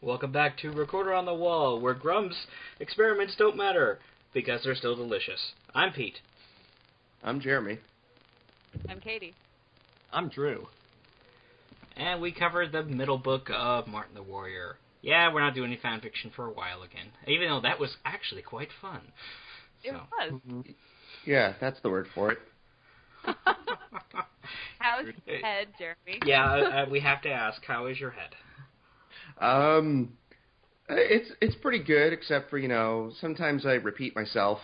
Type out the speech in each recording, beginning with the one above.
Welcome back to Recorder on the Wall, where Grump's experiments don't matter, because they're still delicious. I'm Pete. I'm Jeremy. I'm Katie. I'm Drew. And we covered the middle book of Martin the Warrior. Yeah, we're not doing any fanfiction for a while again, even though that was actually quite fun. It was. Yeah, that's the word for it. How's your head, Jeremy? Yeah, we have to ask, how is your head? It's pretty good, except for, sometimes I repeat myself.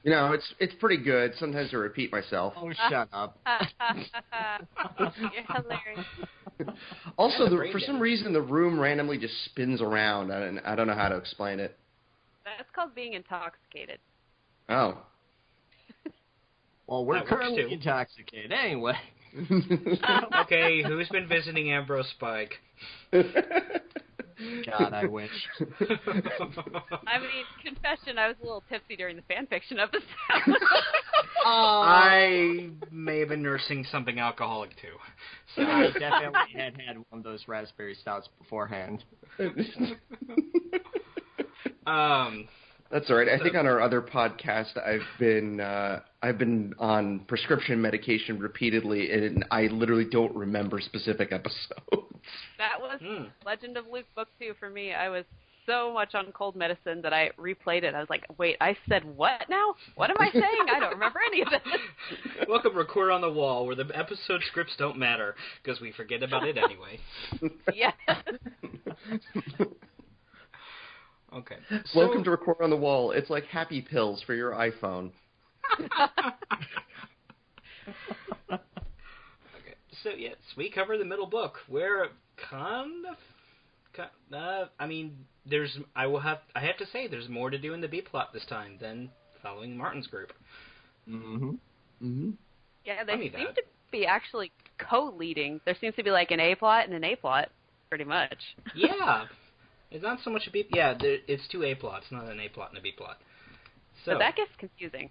It's pretty good. Sometimes I repeat myself. Oh, shut up. You're hilarious. Also, for some reason, the room randomly just spins around, and I don't know how to explain it. That's called being intoxicated. Oh. Well, we're currently intoxicated. Anyway. Okay, who's been visiting Ambrose Spike? God, I wish. I mean, confession, I was a little tipsy during the fanfiction episode. I may have been nursing something alcoholic, too. So I definitely had one of those raspberry stouts beforehand. That's all right. I think on our other podcast, I've been on prescription medication repeatedly, and I literally don't remember specific episodes. That was Legend of Luke Book 2 for me. I was so much on cold medicine that I replayed it. I was like, wait, I said what now? What am I saying? I don't remember any of this. Welcome to Record on the Wall, where the episode scripts don't matter, because we forget about it anyway. Yeah. Okay. Welcome to Record on the Wall. It's like happy pills for your iPhone. Okay. So, yes, we cover the middle book. We're I have to say, there's more to do in the B plot this time than following Martin's group. Mm-hmm. Mm-hmm. Yeah, they seem to be actually co-leading. There seems to be like an A plot and an A plot, pretty much. Yeah. It's not so much a B... Yeah, it's two A plots, not an A plot and a B plot. So that gets confusing.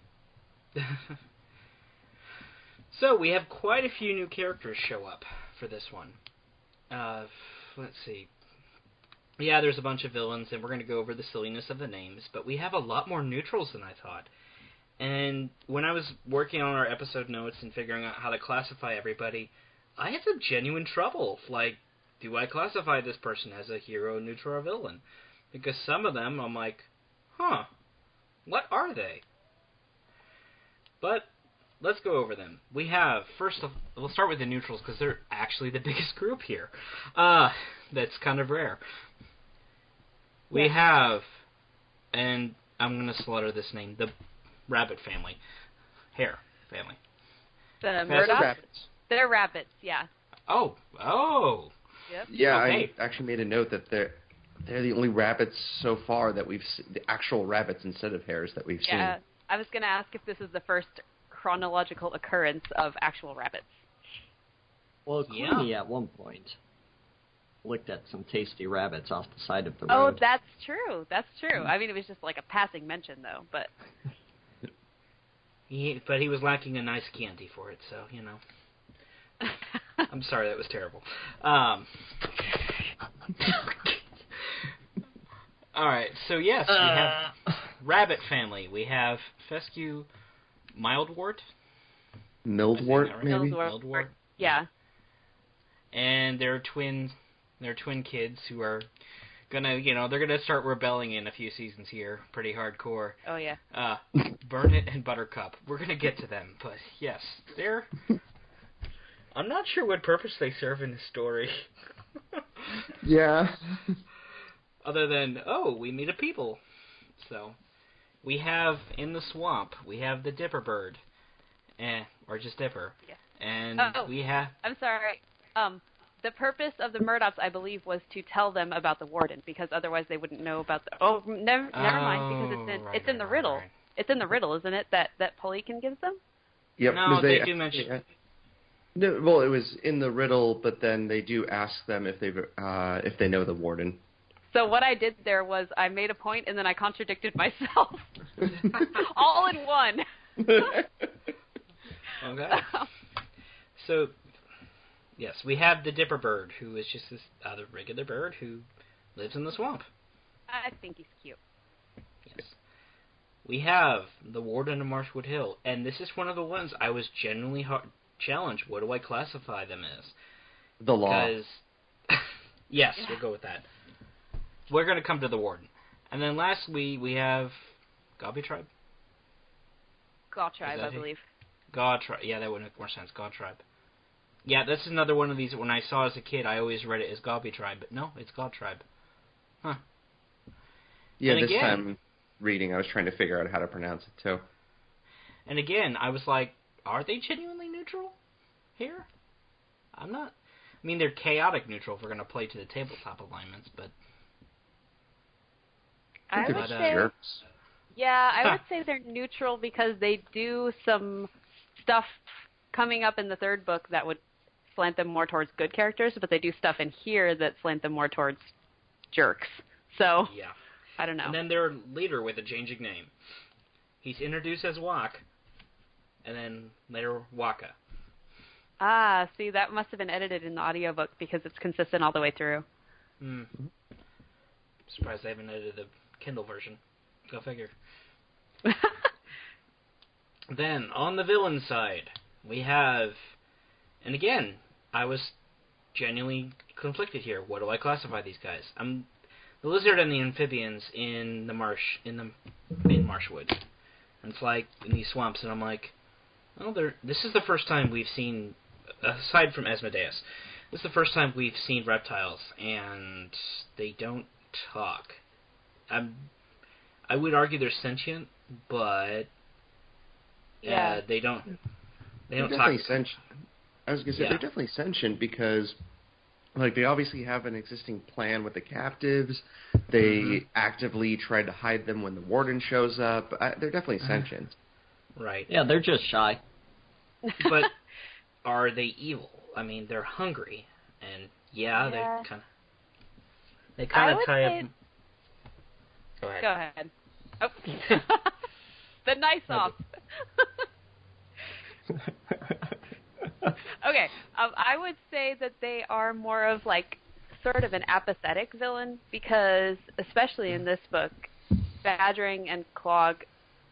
So, we have quite a few new characters show up for this one. Let's see. Yeah, there's a bunch of villains, and we're going to go over the silliness of the names, but we have a lot more neutrals than I thought. And when I was working on our episode notes and figuring out how to classify everybody, I had some genuine trouble. Like, do I classify this person as a hero, neutral, or villain? Because some of them, I'm like, what are they? But let's go over them. We have, we'll start with the neutrals, because they're actually the biggest group here. That's kind of rare. We have, and I'm going to slaughter this name, the rabbit family. Hare family. The Murdoch? rabbits. They're rabbits, yeah. Oh. Yep. Yeah, okay. I actually made a note that they're the only rabbits so far that we've seen, the actual rabbits instead of hares that we've seen. Yeah, I was going to ask if this is the first chronological occurrence of actual rabbits. Well, Queenie at one point looked at some tasty rabbits off the side of the road. Oh, that's true. That's true. I mean, it was just like a passing mention, though, but... But he was lacking a nice candy for it, so, I'm sorry, that was terrible. Alright, so yes, we have Rabbit Family. We have Fescue Mildwort? Mildwort, right? maybe? Mildwort. Yeah. And they're twin kids who are gonna, they're gonna start rebelling in a few seasons here, pretty hardcore. Oh, yeah. Burnett and Buttercup. We're gonna get to them, but yes, they're... I'm not sure what purpose they serve in the story. Yeah. Other than, we meet a people. So, we have, in the swamp, we have the Dipper Bird. Or just Dipper. Yeah. And we have... I'm sorry. The purpose of the Murdochs, I believe, was to tell them about the Warden, because otherwise they wouldn't know about the... Oh, never mind, because it's in the riddle. Right. It's in the riddle, isn't it, that Polikin gives them? Yep. No, they do mention... No, well, it was in the riddle, but then they do ask them if they know the Warden. So what I did there was I made a point and then I contradicted myself. All in one. Okay. So Yes, we have the Dipper Bird, who is just this other regular bird who lives in the swamp. I think he's cute. Yes. We have the Warden of Marshwood Hill, and this is one of the ones I was genuinely challenged. What do I classify them as? The law. Because, yes, we'll go with that. We're going to come to the Warden. And then lastly, we have Gawtrybe. Gawtrybe, I believe. Gawtrybe. Yeah, that would make more sense. Gawtrybe. Yeah, this is another one of these. When I saw it as a kid, I always read it as Gawtrybe, but no, it's Gawtrybe. Huh. Yeah, and this again, time reading, I was trying to figure out how to pronounce it too. And again, I was like, are they genuinely neutral here? I'm not. I mean, they're chaotic neutral if we're going to play to the tabletop alignments, but I would say, jerks. yeah, I would say they're neutral because they do some stuff coming up in the third book that would slant them more towards good characters, but they do stuff in here that slant them more towards jerks. So, yeah. I don't know. And then their leader with a changing name. He's introduced as Wak, and then later Waka. Ah, see, that must have been edited in the audiobook because it's consistent all the way through. Surprised they haven't edited the Kindle version. Go figure. Then, on the villain side, we have... And again, I was genuinely conflicted here. What do I classify these guys? I'm the lizard and the amphibians in the marsh, in Marshwood. And it's like, in these swamps, and I'm like, well, this is the first time we've seen, aside from Asmodeus, this is the first time we've seen reptiles, and they don't talk. I would argue they're sentient, but they don't talk. Sentient. I was going to say, they're definitely sentient because, like, they obviously have an existing plan with the captives. They actively tried to hide them when the warden shows up. They're definitely sentient. Right. Yeah, they're just shy. But are they evil? I mean, they're hungry, and they kind of tie up. Go ahead. Go ahead. Oh. The nice off. Okay, I would say that they are more of like sort of an apathetic villain because, especially in this book, Badrang and Clogg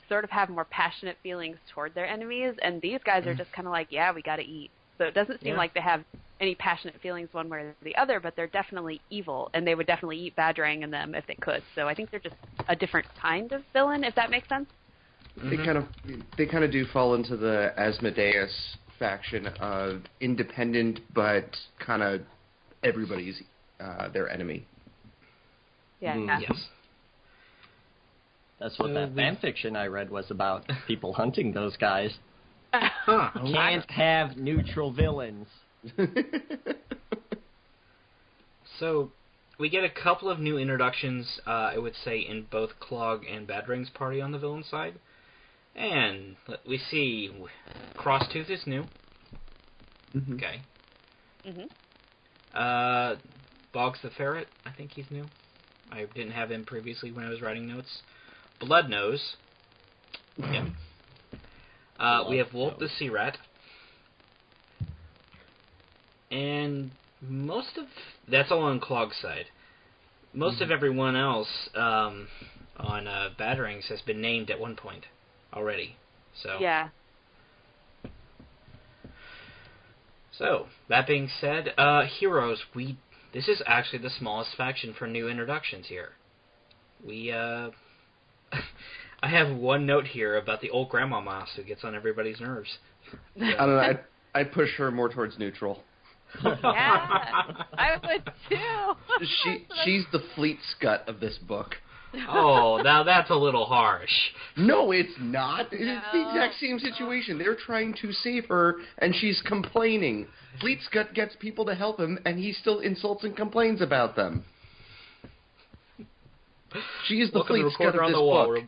sort of have more passionate feelings toward their enemies, and these guys are just kind of like, yeah, we got to eat. So it doesn't seem like they have any passionate feelings one way or the other, but they're definitely evil, and they would definitely eat Badrang and them if they could. So I think they're just a different kind of villain, if that makes sense. They kind of do fall into the Asmodeus faction of independent, but kind of everybody's their enemy. Yeah. Yes. That's what that fan fiction I read was about. People hunting those guys. Huh. Can't have neutral villains. So, we get a couple of new introductions, I would say, in both Clogg and Badrang's party on the villain side. And we see Crosstooth is new. Okay. Boggs the Ferret, I think he's new. I didn't have him previously when I was writing notes. Bloodnose. Yep. We have Wolf the Sea Rat. And most of... That's all on Clogg's side. Most of everyone else on Badrang's has been named at one point already. So yeah. So, that being said, heroes, this is actually the smallest faction for new introductions here. I have one note here about the old grandma mouse who gets on everybody's nerves. I don't know, I'd push her more towards neutral. Yeah, I would too. She's the fleet scut of this book. Oh, now that's a little harsh. No, it's not. It's the exact same situation. They're trying to save her, and she's complaining. Fleet Scut gets people to help him, and he still insults and complains about them. She is the Fleet Scut of this book.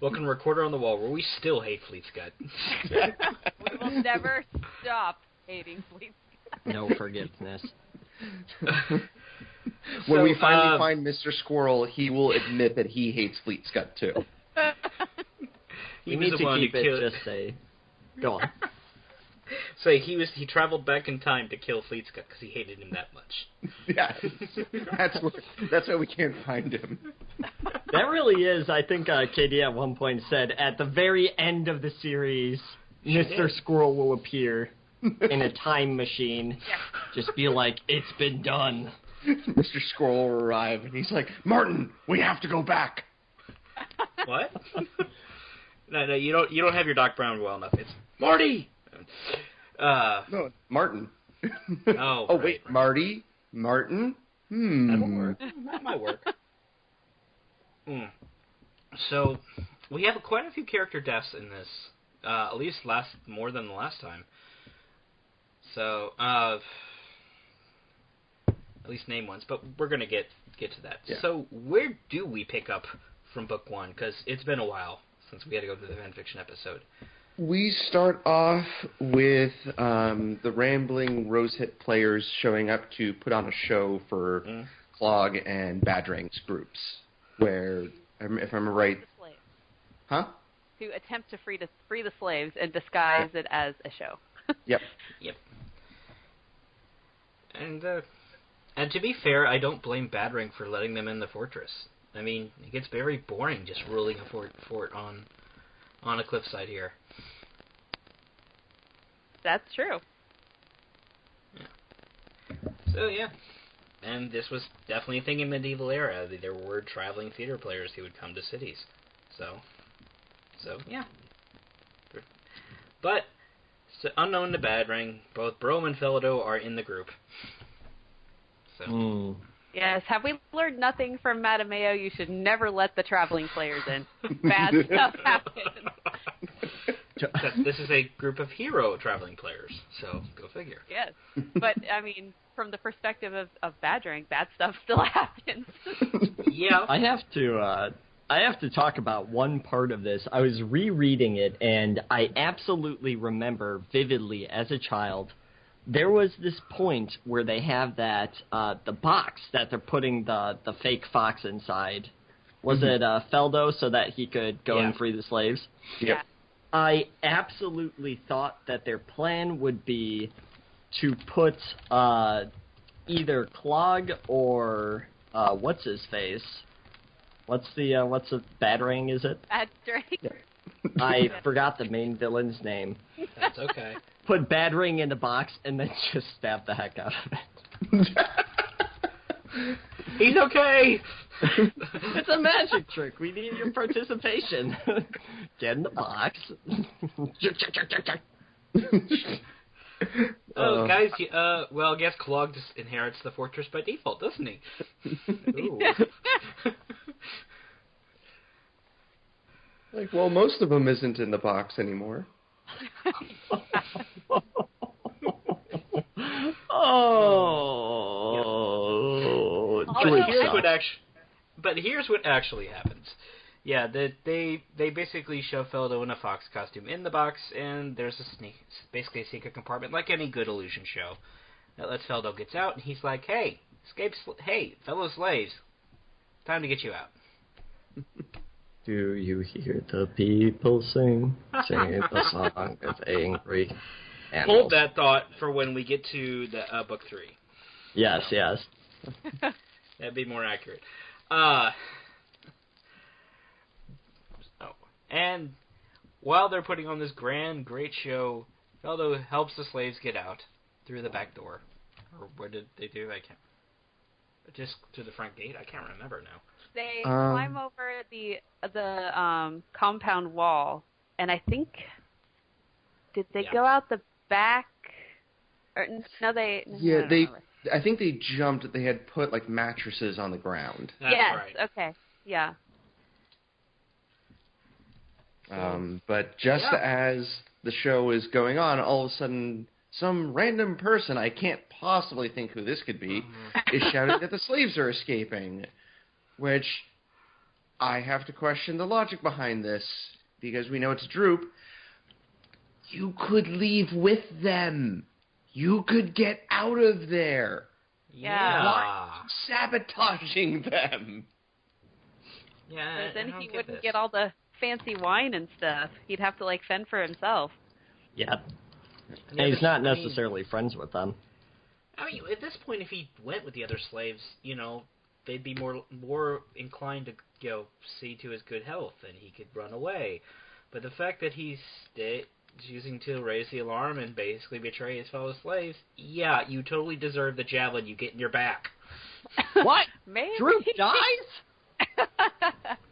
Welcome to Recorder on the Wall, where we still hate Fleet Scut. We will never stop hating Fleet Scut. No forgiveness. When we finally find Mr. Squirrel, he will admit that he hates Fleet Scut too. We need to keep it just say... Go on. So he traveled back in time to kill Fleetscut because he hated him that much. Yes, that's why we can't find him. That really is, I think KD at one point said, at the very end of the series, Mr. Squirrel will appear in a time machine. Yeah. Just be like, it's been done. Mr. Squirrel will arrive, and he's like, Martin, we have to go back. What? No, you don't have your Doc Brown well enough. It's Marty. No, Martin. Oh, oh right, wait, right. Marty, Martin. That'll work. That might work. So we have quite a few character deaths in this. At least more than the last time. So at least name ones, but we're gonna get to that. Yeah. So where do we pick up from book one? Because it's been a while since we had to go to the fanfiction episode. We start off with the rambling Rosehip players showing up to put on a show for Clogg and Badrang's groups, where, if I remember right... Huh? To attempt to free the slaves and disguise it as a show. Yep. And to be fair, I don't blame Badrang for letting them in the fortress. I mean, it gets very boring just ruling a fort on a cliffside here. That's true. Yeah. So yeah, and this was definitely a thing in medieval era. There were traveling theater players who would come to cities. So yeah. But unknown to Badrang, both Brom and Felidor are in the group. So. Yes, have we learned nothing from Madame Mayo? You should never let the traveling players in. Bad stuff happens. This is a group of hero traveling players, so go figure. Yes, but, I mean, from the perspective of Badrang, bad stuff still happens. Yeah. I have to talk about one part of this. I was rereading it, and I absolutely remember vividly as a child, there was this point where they have that, the box that they're putting the fake fox inside. Was it Feldo so that he could go and free the slaves? Yeah. I absolutely thought that their plan would be to put either Clogg or what's his face? What's the Badrang? Is it? Badrang. I forgot the main villain's name. That's okay. Put Badrang in the box and then just stab the heck out of it. He's okay. It's a magic trick. We need your participation. Get in the box. Guys, well, I guess Clogg just inherits the fortress by default, doesn't he? Ooh. Like, well, most of them isn't in the box anymore. Here's what actually happens. Yeah, they basically shove Feldo in a fox costume in the box, and there's basically a secret compartment, like any good illusion show, that lets Feldo gets out, and he's like, hey, fellow slaves, time to get you out. Do you hear the people sing the song of angry animals? Hold that thought for when we get to the book 3. Yes. That'd be more accurate. And while they're putting on this great show, Feldo helps the slaves get out through the back door. Or what did they do? I can't. Just through the front gate? I can't remember now. They climb over the compound wall, and I think did they go out the back? Or no, they. Yeah, no, I think they jumped. They had put like mattresses on the ground. That's right. Okay. Yeah. But just as the show is going on, all of a sudden, some random person, I can't possibly think who this could be, is shouting that the slaves are escaping. Which, I have to question the logic behind this, because we know it's Droop. You could leave with them. You could get out of there. Yeah. Why sabotaging them? Yeah. Because then he wouldn't get all the fancy wine and stuff. He'd have to fend for himself. Yeah. And he's not necessarily friends with them. I mean, at this point, if he went with the other slaves, they'd be more inclined to see to his good health, and he could run away. But the fact that he's choosing to raise the alarm and basically betray his fellow slaves, yeah, you totally deserve the javelin you get in your back. What? Maybe. Droop dies?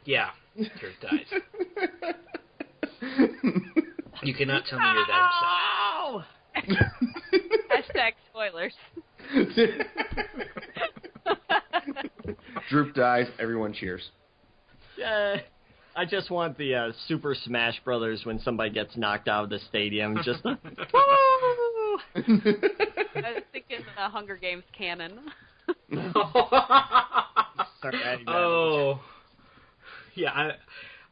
Yeah, Droop dies. You cannot tell me you're that upset. Hashtag spoilers. Droop dies, everyone cheers. I just want the Super Smash Brothers when somebody gets knocked out of the stadium. Just woo! I was thinking the Hunger Games canon. Oh. Yeah,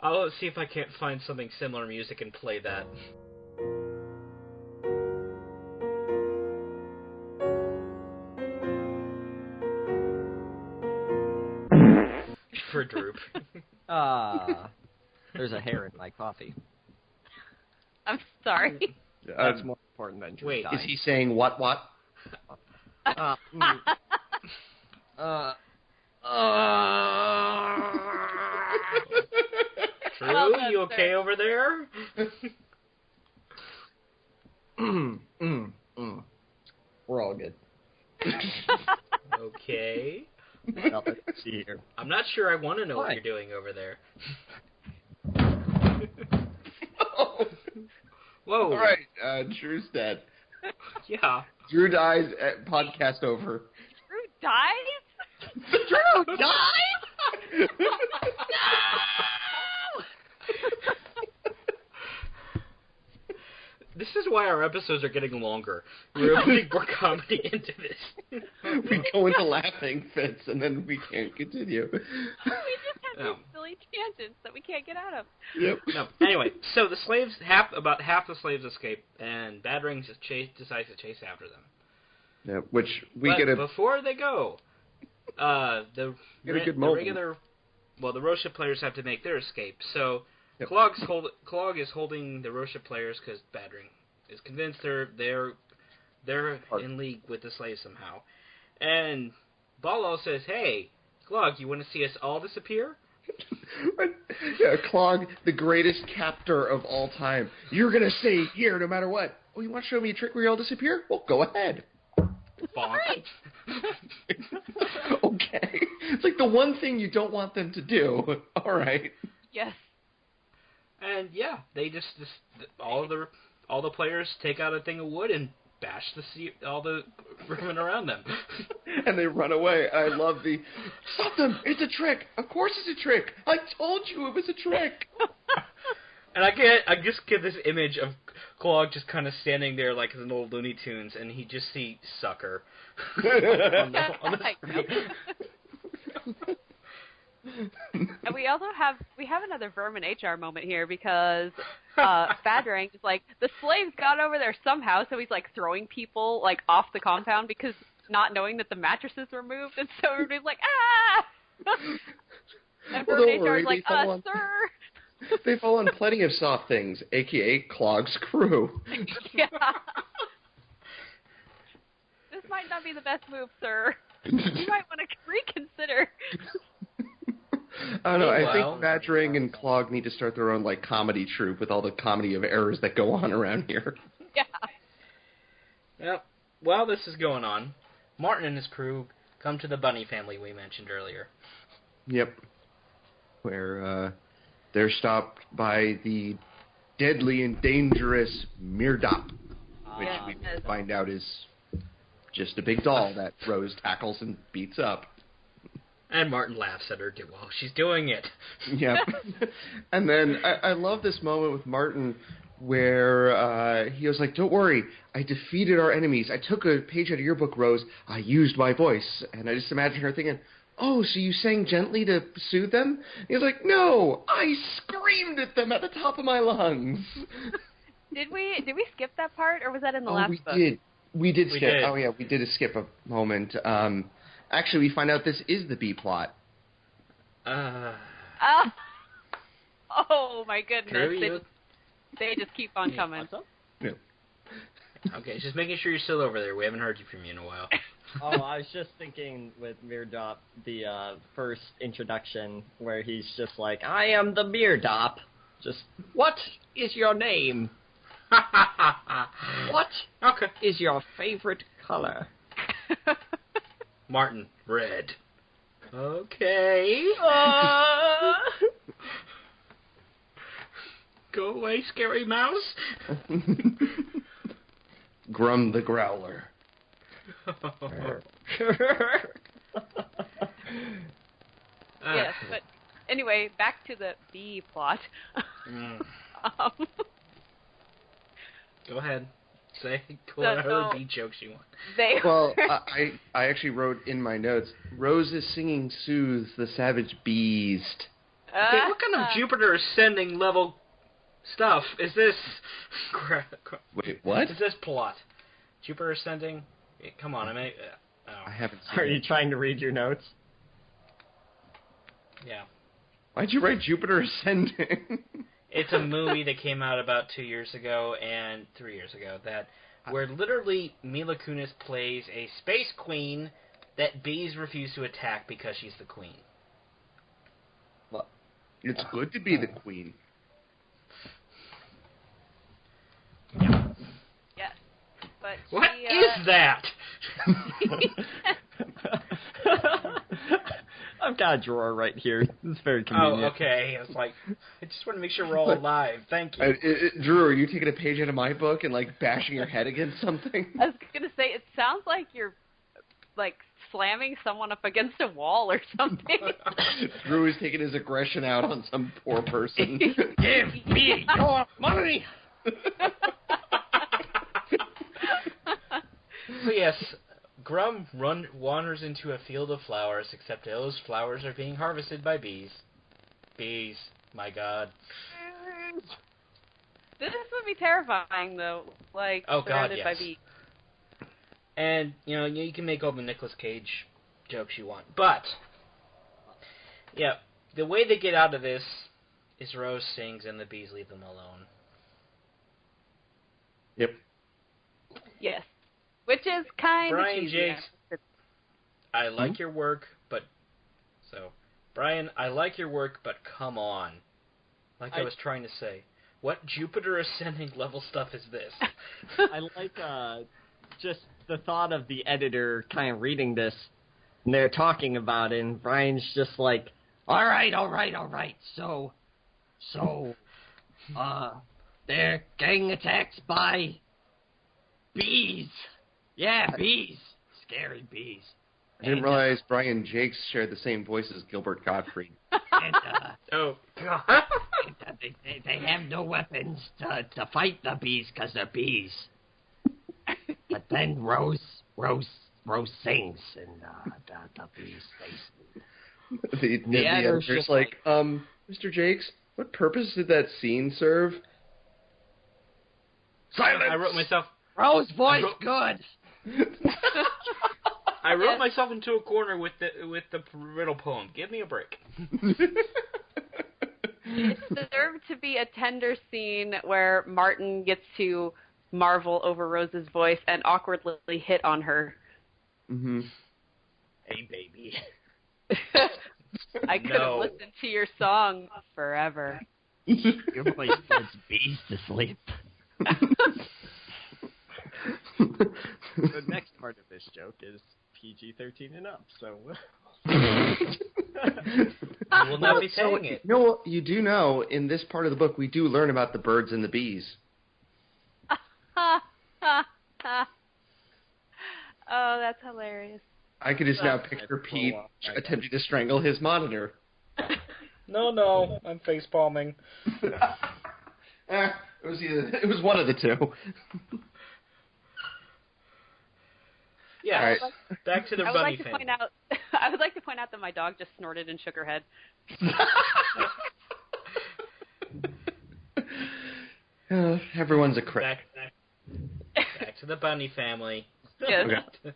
I'll see if I can't find something similar music and play that. For Droop. There's a hair in my coffee. I'm sorry. That's more important than Droop. Wait, is he saying what? True, you okay over there? We're all good. Okay. Nothing to see here. I'm not sure I want to know what you're doing over there. Whoa. All right, Drew's dead. Yeah. Drew dies, podcast over. Drew dies? Drew dies? No! This is why our episodes are getting longer. We're putting more comedy into this. We go into laughing fits, and then we can't continue. We just have these silly tangents that we can't get out of. Yep. No. Anyway, so the slaves, about half the slaves escape, and Badrang just decides to chase after them. Yeah, which we but get a... before they go, the regular... Well, the Rosha players have to make their escape, so... Yep. Clogg is holding the Rosha players because Badrang is convinced they're in league with the slaves somehow. And Balal says, "Hey, Clogg, you want to see us all disappear?" Yeah, Clogg, the greatest captor of all time. You're gonna stay here no matter what. Oh, you want to show me a trick where you all disappear? Well, go ahead. Bonk. Okay, it's like the one thing you don't want them to do. All right. Yes. And yeah, they just all the players take out a thing of wood and bash all the women around them. And they run away. I love stop them! It's a trick. Of course it's a trick. I told you it was a trick. And I just get this image of Clogg just kind of standing there like an old Looney Tunes, and he just see sucker on the screen. And we also have another Vermin HR moment here because Badrang is like, the slaves got over there somehow, so he's like throwing people like off the compound because not knowing that the mattresses were moved, and so everybody's like, ah! And Vermin HR is like, sir! They fall on plenty of soft things, a.k.a. Clogg's crew. Yeah. This might not be the best move, sir. You might want to reconsider. I don't know. I think Badrang and Clogg need to start their own like comedy troupe with all the comedy of errors that go on around here. Yeah. Yep. While this is going on, Martin and his crew come to the bunny family we mentioned earlier. Yep. Where they're stopped by the deadly and dangerous Mirdop, which we find out is just a big doll that Rose tackles and beats up. And Martin laughs at her while she's doing it. Yep. And then I love this moment with Martin where he was like, "Don't worry, I defeated our enemies. I took a page out of your book, Rose. I used my voice." And I just imagine her thinking, "Oh, so you sang gently to soothe them?" And he was like, "No, I screamed at them at the top of my lungs." Did we skip that part, or was that in the last book? We did skip. Oh yeah, we did skip a moment. Actually, we find out this is the B plot. Oh my goodness! Drew, They just keep on coming. Yeah. Okay, just making sure you're still over there. We haven't heard you from you in a while. Oh, I was just thinking with Mirdop, the first introduction, where he's just like, I am the Mirdop. Just, what is your name? What is your favorite color? Martin, red. Okay. Go away, scary mouse. Grum the Growler. Yes, but anyway, back to the B plot. Go ahead. Say whatever B jokes you want. Well, I actually wrote in my notes, Roses singing soothes the savage beast. Okay, what kind of Jupiter ascending level stuff is this? Wait, what? Is this plot? Jupiter ascending? Come on, I haven't seen Are you trying to read your notes? Yeah. Why'd you write Jupiter ascending? It's a movie that came out about 2 years ago and 3 years ago where literally Mila Kunis plays a space queen that bees refuse to attack because she's the queen. Well, it's good to be the queen. Yeah. Yes. But what is that? I've got a drawer right here. It's very convenient. Oh, okay. I was like, I just want to make sure we're all alive. Thank you. Drew, are you taking a page out of my book and, like, bashing your head against something? I was going to say, it sounds like you're, like, slamming someone up against a wall or something. Drew is taking his aggression out on some poor person. Give me your money! So, yes, Grum wanders into a field of flowers, except those flowers are being harvested by bees. Bees, my god. This would be terrifying, though. Like, surrounded by bees. And, you can make all the Nicolas Cage jokes you want. But, yeah, the way they get out of this is Rose sings and the bees leave them alone. Yep. Yes. Which is kind of Brian cheesy. Jakes, I like your work, but... So, Brian, I like your work, but come on. I was trying to say. What Jupiter ascending level stuff is this? I like just the thought of the editor kind of reading this, and they're talking about it, and Brian's just like, all right. So, they're getting attacked by bees. Yeah, bees. Scary bees. I didn't realize Brian Jakes shared the same voice as Gilbert Gottfried. And, oh, God. They have no weapons to fight the bees because they're bees. But then Rose sings, and the bees, they sleep. The editor's just like, Mr. Jakes, what purpose did that scene serve? Silence! I wrote myself... Rose voice good! I wrote myself into a corner with the riddle poem. Give me a break. It deserved to be a tender scene where Martin gets to marvel over Rose's voice and awkwardly hit on her. Mm-hmm. Hey, baby. I could have listened to your song forever. Your voice puts bees to sleep. The next part of this joke is PG-13 and up, so... I will not be saying it. No, you do know, in this part of the book, we do learn about the birds and the bees. Oh, that's hilarious. I could just now picture Pete attempting to strangle his monitor. No, I'm face palming. It was one of the two. Yeah, right. Back to the bunny family. I would like to point out that my dog just snorted and shook her head. Everyone's a critic. Back to the bunny family. Yes. Okay.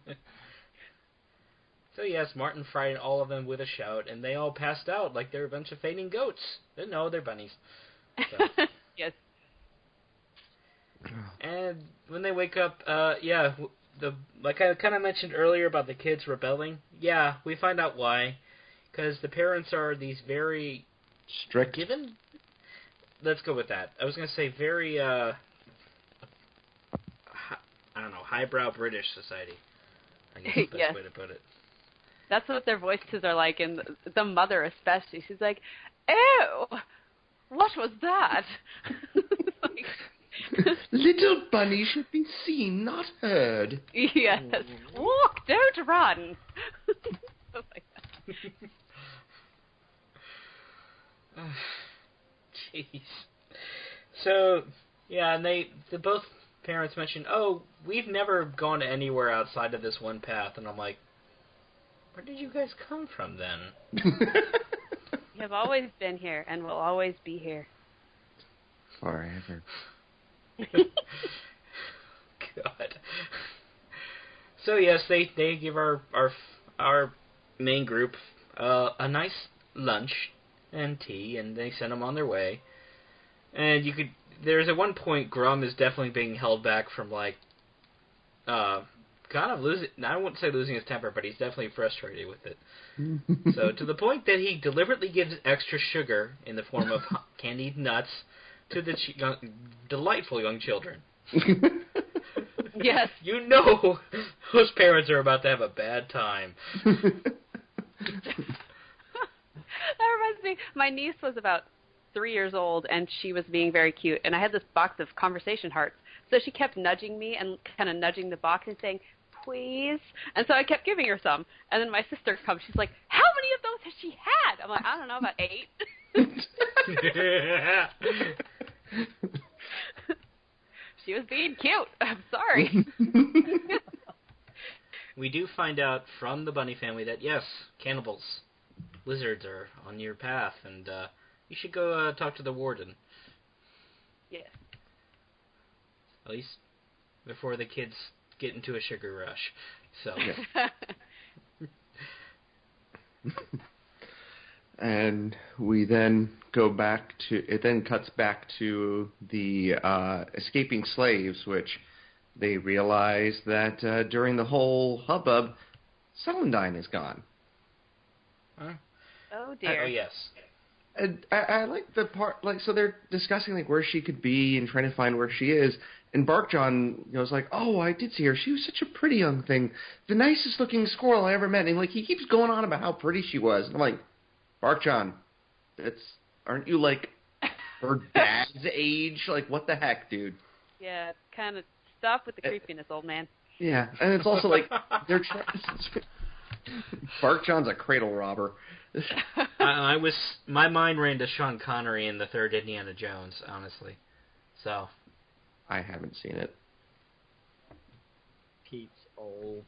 So yes, Martin frightened all of them with a shout, and they all passed out like they're a bunch of fainting goats. No, they're bunnies. So. Yes. And when they wake up, like I kind of mentioned earlier about the kids rebelling, yeah, we find out why. Because the parents are these very... strict. Let's go with that. I was going to say very, I don't know, highbrow British society. I guess that's the best way to put it. That's what their voices are like, and the mother especially. She's like, "Ew, what was that?" Little bunny should be seen, not heard. Yes. Walk, don't run. Oh my God. Jeez. So, yeah, and the both parents mentioned, "Oh, we've never gone anywhere outside of this one path," and I'm like, where did you guys come from then? You have always been here and will always be here. Forever. God. So yes, they give our main group a nice lunch and tea, and they send them on their way. And there's at one point Grum is definitely being held back from kind of losing, I wouldn't say losing his temper, but he's definitely frustrated with it. So to the point that he deliberately gives extra sugar in the form of candied nuts to the delightful young children. Yes. You know those parents are about to have a bad time. That reminds me, my niece was about 3 years old, and she was being very cute, and I had this box of conversation hearts. So she kept nudging me and kind of nudging the box and saying, "Please." And so I kept giving her some. And then my sister comes. She's like, "How many of those has she had?" I'm like, "I don't know, about 8." She was being cute. I'm sorry. We do find out from the bunny family that, yes, cannibals, lizards are on your path, and you should go talk to the warden. Yes. At least before the kids get into a sugar rush. So. And we then go back to, it then cuts back to the escaping slaves, which they realize that during the whole hubbub, Celandine is gone. Huh? Oh, dear. Oh, yes. And I like the part, so they're discussing where she could be and trying to find where she is. And Barkjohn goes "Oh, I did see her. She was such a pretty young thing. The nicest looking squirrel I ever met." And he keeps going on about how pretty she was. And I'm like, Barkjohn, aren't you her dad's age? What the heck, dude? Yeah, kind of stop with the creepiness, old man. Yeah, and it's also they're trying. Barkjohn's a cradle robber. My mind ran to Sean Connery in the third Indiana Jones, honestly. So. I haven't seen it. Pete's old.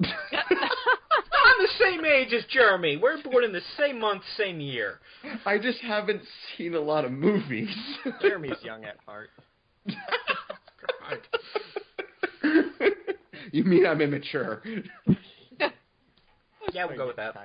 I'm the same age as Jeremy. We're born in the same month, same year. I just haven't seen a lot of movies. Jeremy's young at heart. You mean I'm immature? Yeah, we'll go with that.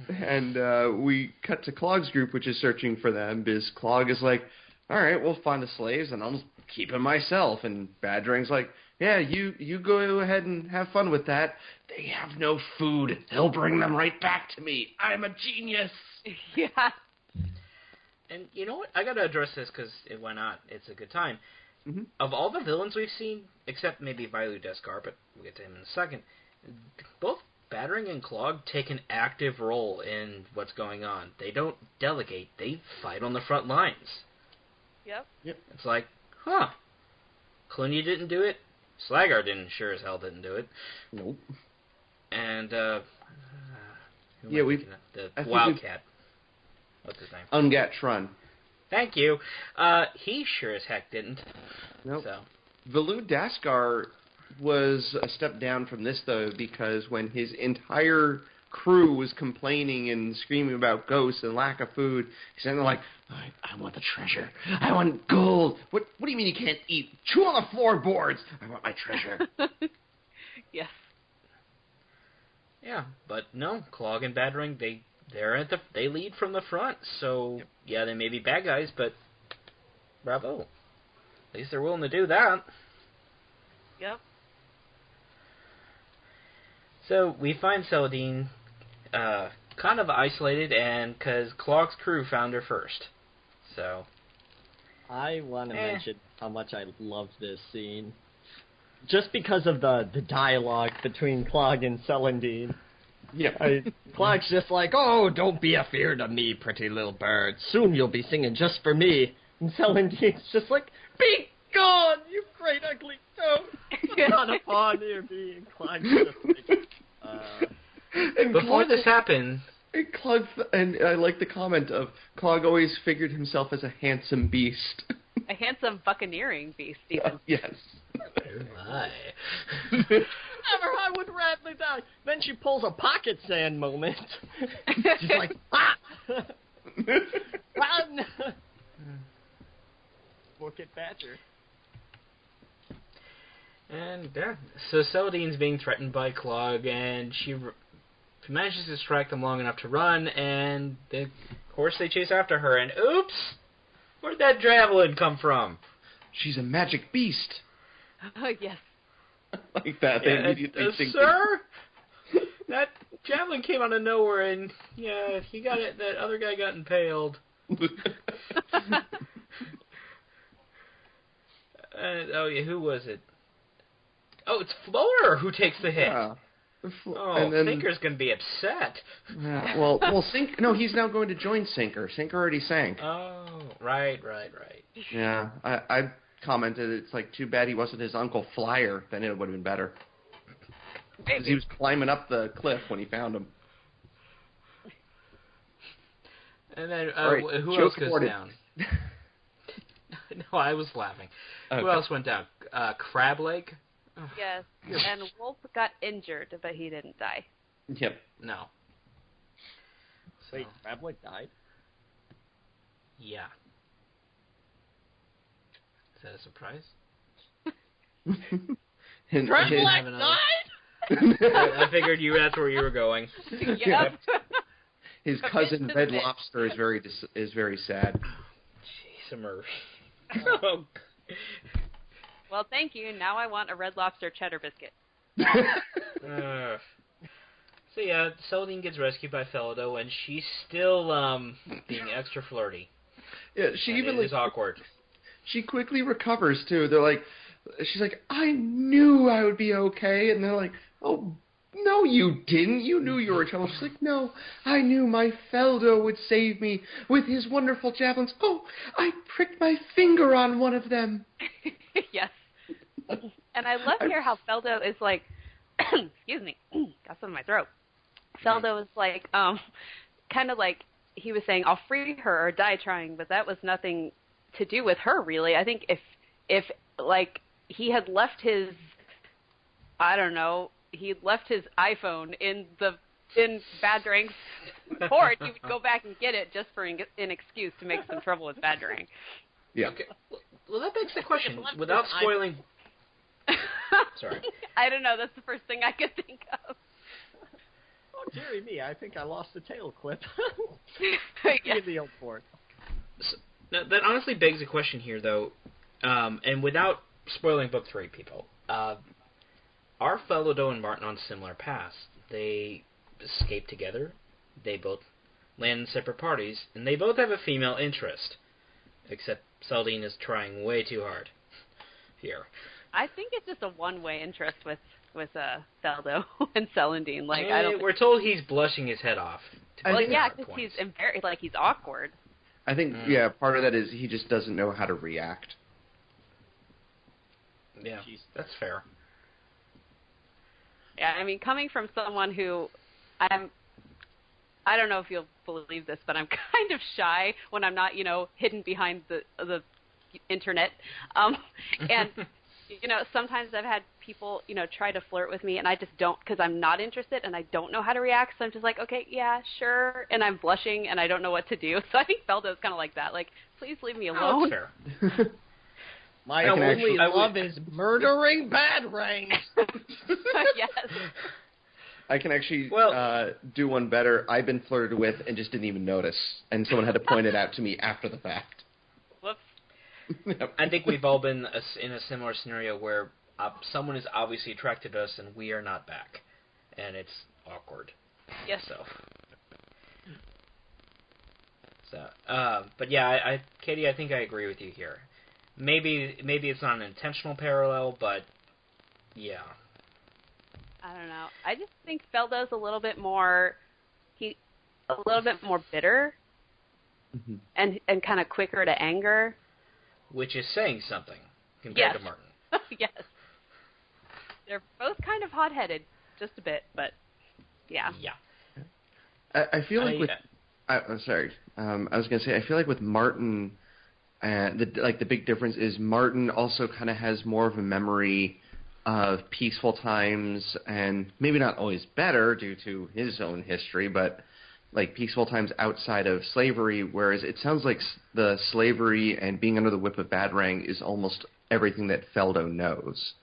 And we cut to Clogg's group, which is searching for them, because Clogg is like, "All right, we'll find the slaves, and I'll keep them myself." And Badrang's like, "Yeah, you go ahead and have fun with that. They have no food. They'll bring them right back to me. I'm a genius." Yeah. And you know what? I got to address this because why not? It's a good time. Mm-hmm. Of all the villains we've seen, except maybe Vailu Deskar, but we'll get to him in a second, both Badrang and Clogg take an active role in what's going on. They don't delegate. They fight on the front lines. Yep. It's like, huh. Cluny didn't do it. Slagar sure as hell didn't do it. Nope. And, the Wildcat. What's his name? Ungattrun. Thank you. He sure as heck didn't. Nope. So. Vailu Deskar was a step down from this, though, because when his entire crew was complaining and screaming about ghosts and lack of food, he's saying I want the treasure. I want gold. What do you mean you can't eat? Chew on the floorboards. I want my treasure. Yes. Yeah, but no, Clogg and Badrang, they they lead from the front, so yeah, they may be bad guys, but bravo. At least they're willing to do that. Yep. So we find Celadine kind of isolated, and because Clogg's crew found her first. So I want to mention how much I love this scene. Just because of the dialogue between Clogg and Celandine. Yeah. Clogg's just like, oh, don't be afeard of me, pretty little bird. Soon you'll be singing just for me. And Celandine's just like, be gone, you great ugly toad. Not upon near me. And Clogg's just like, And before this happened... And I like the comment of, Clogg always figured himself as a handsome beast. A handsome buccaneering beast, even. Yes. Oh my. never I would rather die. Then she pulls a pocket sand moment. She's like, ah! Run! Book it, Badger. And so Celadine's being threatened by Clogg, and she manages to distract them long enough to run, and of course they chase after her, and oops! Where'd that javelin come from? She's a magic beast. Oh, yes. Like that. They immediately think sir? That javelin came out of nowhere, and yeah, he got it. That other guy got impaled. Oh yeah, who was it? Oh, it's Floater who takes the hit. Yeah. Oh, Sinker's gonna be upset. Yeah, well, No, he's now going to join Sinker. Sinker already sank. Oh, right. Yeah, I commented it's like too bad he wasn't his Uncle Flyer. Then it would have been better. Because he was climbing up the cliff when he found him. And then right, who else goes down? No, I was laughing. Okay. Who else went down? Crab Leg? Oh. Yes, and Wolf got injured, but he didn't die. Yep. No. Wait, Crableg died? Yeah. Is that a surprise? Crableg died? I figured that's where you were going. Yep. His cousin Red Lobster is very sad. Jeez, Murphy. Oh. Well, thank you. Now I want a Red Lobster cheddar biscuit. So yeah, Celadine gets rescued by Felado, and she's still being extra flirty. Yeah, she and even it is awkward. She quickly recovers too. She's like, I knew I would be okay, and they're like, oh, no, you didn't. You knew you were in trouble. She's like, no, I knew my Feldo would save me with his wonderful javelins. Oh, I pricked my finger on one of them. Yes. And I love here how Feldo is like, excuse me, got some in my throat. Feldo is like, kind of like he was saying, I'll free her or die trying, but that was nothing to do with her, really. I think if like, he had left his, I don't know, he left his iPhone in Badrang's port, he would go back and get it just for an excuse to make some trouble with Badrang. Yeah. Okay. Well, that begs the question, without spoiling... Sorry. I don't know, that's the first thing I could think of. Oh, dearie me, I think I lost the tail clip. Yeah. In the old port. So, that honestly begs a question here, though, and without spoiling Book 3, people. Are Felado and Martin on similar paths? They escape together, they both land in separate parties, and they both have a female interest. Except Celadine is trying way too hard here. I think it's just a one-way interest with Feldo and Celandine. Like, we're told he's blushing his head off. Well, yeah, because he's he's awkward. I think, part of that is he just doesn't know how to react. Yeah, that's fair. Yeah, I mean, coming from someone who I don't know if you'll believe this, but I'm kind of shy when I'm not, hidden behind the internet. And, sometimes I've had people, try to flirt with me, and I just don't, because I'm not interested, and I don't know how to react, so I'm just like, okay, yeah, sure, and I'm blushing, and I don't know what to do. So I think Feldo's kind of like that. Like, please leave me alone. Oh, that's fair. My only love is murdering Badrang. Yes. I can actually do one better. I've been flirted with and just didn't even notice, and someone had to point it out to me after the fact. Whoops. I think we've all been in a similar scenario where someone is obviously attracted to us and we are not back, and it's awkward. Yes. But yeah, Katie, I think I agree with you here. Maybe it's not an intentional parallel, but yeah. I don't know. I just think Feldo's a little bit more bitter, and kind of quicker to anger. Which is saying something compared to Martin. Yes. They're both kind of hot-headed, just a bit, but yeah. Yeah. I feel like I'm sorry. I was going to say, I feel like with Martin, the big difference is Martin also kind of has more of a memory of peaceful times, and maybe not always better due to his own history, but like peaceful times outside of slavery, whereas it sounds like the slavery and being under the whip of Badrang is almost everything that Feldo knows.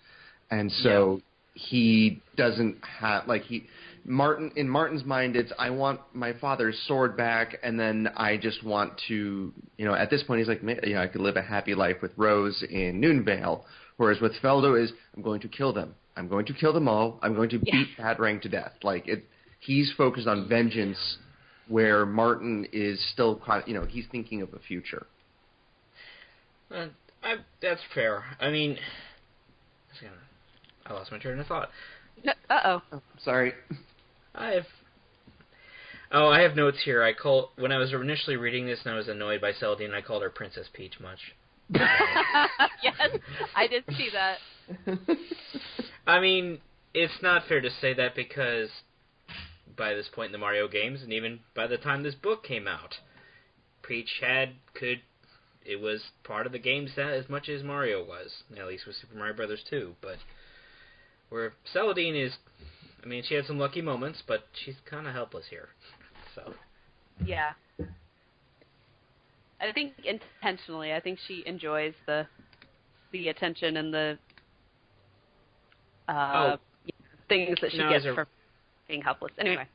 And so he doesn't have, in Martin's mind, it's, I want my father's sword back, and then I just want to, at this point he's like, I could live a happy life with Rose in Noonvale. Whereas with Feldo is, I'm going to kill them. I'm going to kill them all. I'm going to beat Badrang to death. He's focused on vengeance, where Martin is still, he's thinking of the future. That's fair. I mean, I lost my train of thought. Uh-oh. Oh, sorry. I have notes here. When I was initially reading this and I was annoyed by Celadine, I called her Princess Peach much. Yes, I did see that. I mean, it's not fair to say that because by this point in the Mario games, and even by the time this book came out, Peach it was part of the games as much as Mario was, at least with Super Mario Brothers 2. But where Celadine is, I mean, she had some lucky moments, but she's kind of helpless here. So. Yeah. I think intentionally. I think she enjoys the attention and the things that she gets from being helpless. Anyway.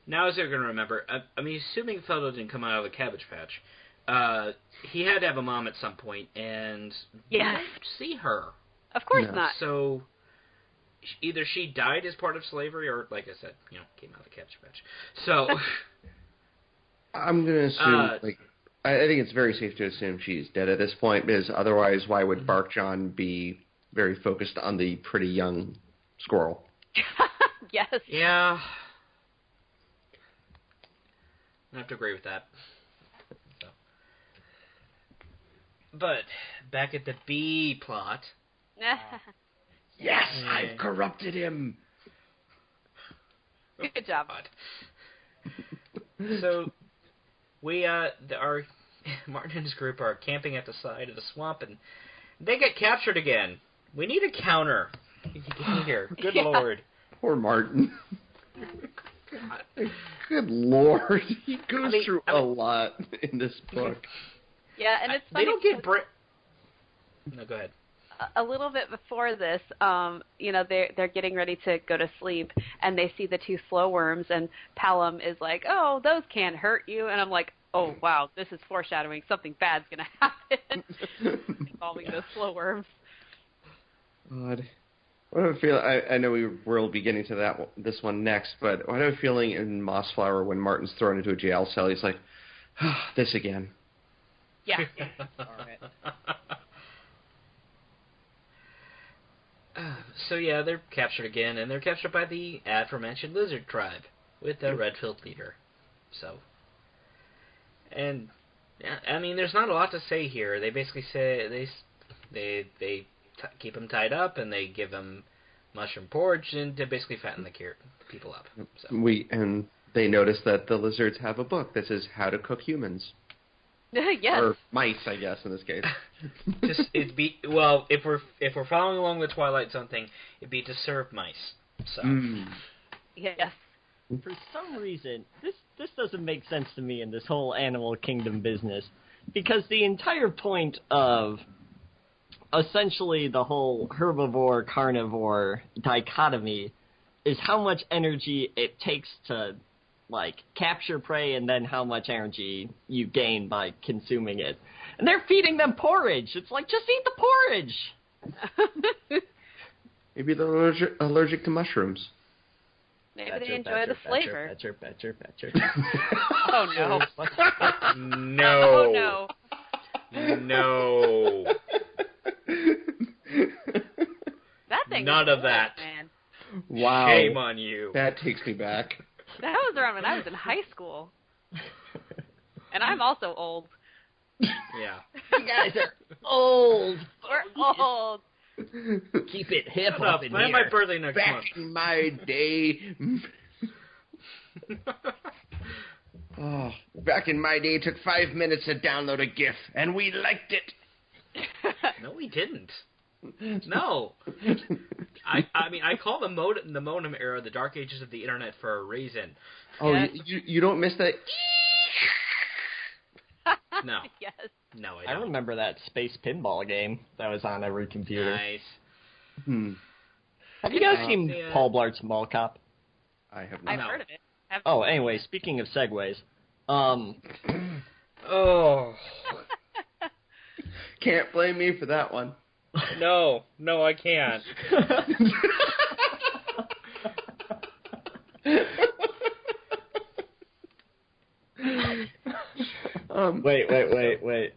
Now, as I'm going to remember, I mean, assuming Feldo didn't come out of the Cabbage Patch, he had to have a mom at some point, and we didn't see her. Of course not. So either she died as part of slavery, or, like I said, came out of the Cabbage Patch. So I'm going to assume, I think it's very safe to assume she's dead at this point, because otherwise why would Barkjohn be very focused on the pretty young squirrel? Yes. Yeah. I have to agree with that. So. But, back at the B plot. Yes, I've corrupted him! Good job. So, Martin and his group are camping at the side of the swamp, and they get captured again. We need a counter. Get here. Good Lord. Poor Martin. Good Lord. He goes through a lot in this book. Yeah, and it's funny. They don't get No, go ahead. A little bit before this, they're getting ready to go to sleep, and they see the two slow worms, and Palom is like, "Oh, those can't hurt you," and I'm like, "Oh, wow, this is foreshadowing. Something bad's going to happen involving those slow worms." God. What do I feel? I know we'll be getting to this one next, but what I have a feeling in Mossflower when Martin's thrown into a jail cell, he's like, this again. Yeah. So yeah, they're captured again, and they're captured by the aforementioned lizard tribe with the red-filled leader. So, and yeah, I mean, there's not a lot to say here. They basically say they keep him tied up, and they give him mushroom porridge, and to basically fatten the people up. So. And they notice that the lizards have a book that says how to cook humans. Yes. Or mice, I guess, in this case. If we're following along the Twilight Zone thing, it'd be to serve mice. So. Yes. For some reason, this doesn't make sense to me in this whole animal kingdom business, because the entire point of essentially the whole herbivore-carnivore dichotomy is how much energy it takes to, like, capture prey and then how much energy you gain by consuming it. And they're feeding them porridge. It's like, just eat the porridge. Maybe they're allergic to mushrooms. Maybe they enjoy the flavor. Betcher. Oh, no. No. Oh, no. No. That thing None of that. Man. Wow. Shame on you. That takes me back. That was around when I was in high school. And I'm also old. Yeah. You guys are old. We're old. Keep it hip Shut up up. in Plan here. my birthday next Back month. in my day... Oh, back in my day, it took 5 minutes to download a GIF, and we liked it. No, we didn't. No. I mean, I call the modem era the dark ages of the internet for a reason. Oh, Yes. you don't miss that? No. Yes. No, I I don't. remember that space pinball game that was on every computer. Nice. Have you guys seen Yeah. Paul Blart's Mall Cop? I have not. I've No. heard of it. Oh, anyway, speaking of segues, Oh. Can't blame me for that one. No, I can't.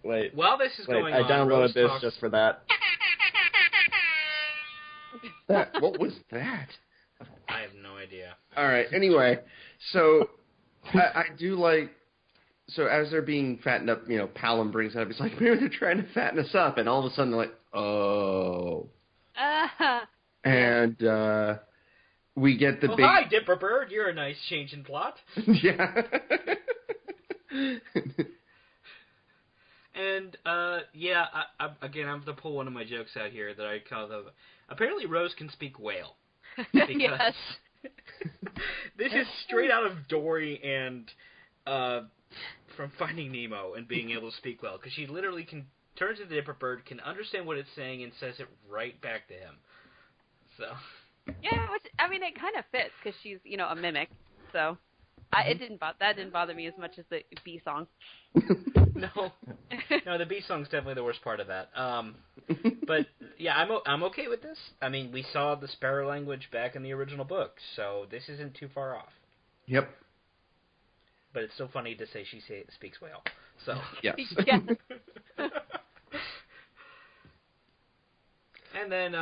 Wait. While this is going I on, downloaded Rose this talks- just for that. What was that? I have no idea. All right. Anyway, so I do like. So as they're being fattened up, Palom brings it up. He's like, maybe they're trying to fatten us up, and all of a sudden they're like, oh. And we get the Oh, big. hi, Dipper Bird. You're a nice change in plot. Yeah. And, yeah, again, I'm going to pull one of my jokes out here that I call the... Apparently Rose can speak whale. Because Yes. this is straight out of Dory and from Finding Nemo and being able to speak well. Because she literally can turn to the Dipper Bird, can understand what it's saying, and says it right back to him. So... Yeah, which, I mean, it kind of fits because she's, a mimic. So, that didn't bother me as much as the bee song. No, the bee song's definitely the worst part of that. But yeah, I'm okay with this. I mean, we saw the sparrow language back in the original book, so this isn't too far off. Yep. But it's so funny to say she speaks whale. So Yes. Yes. And then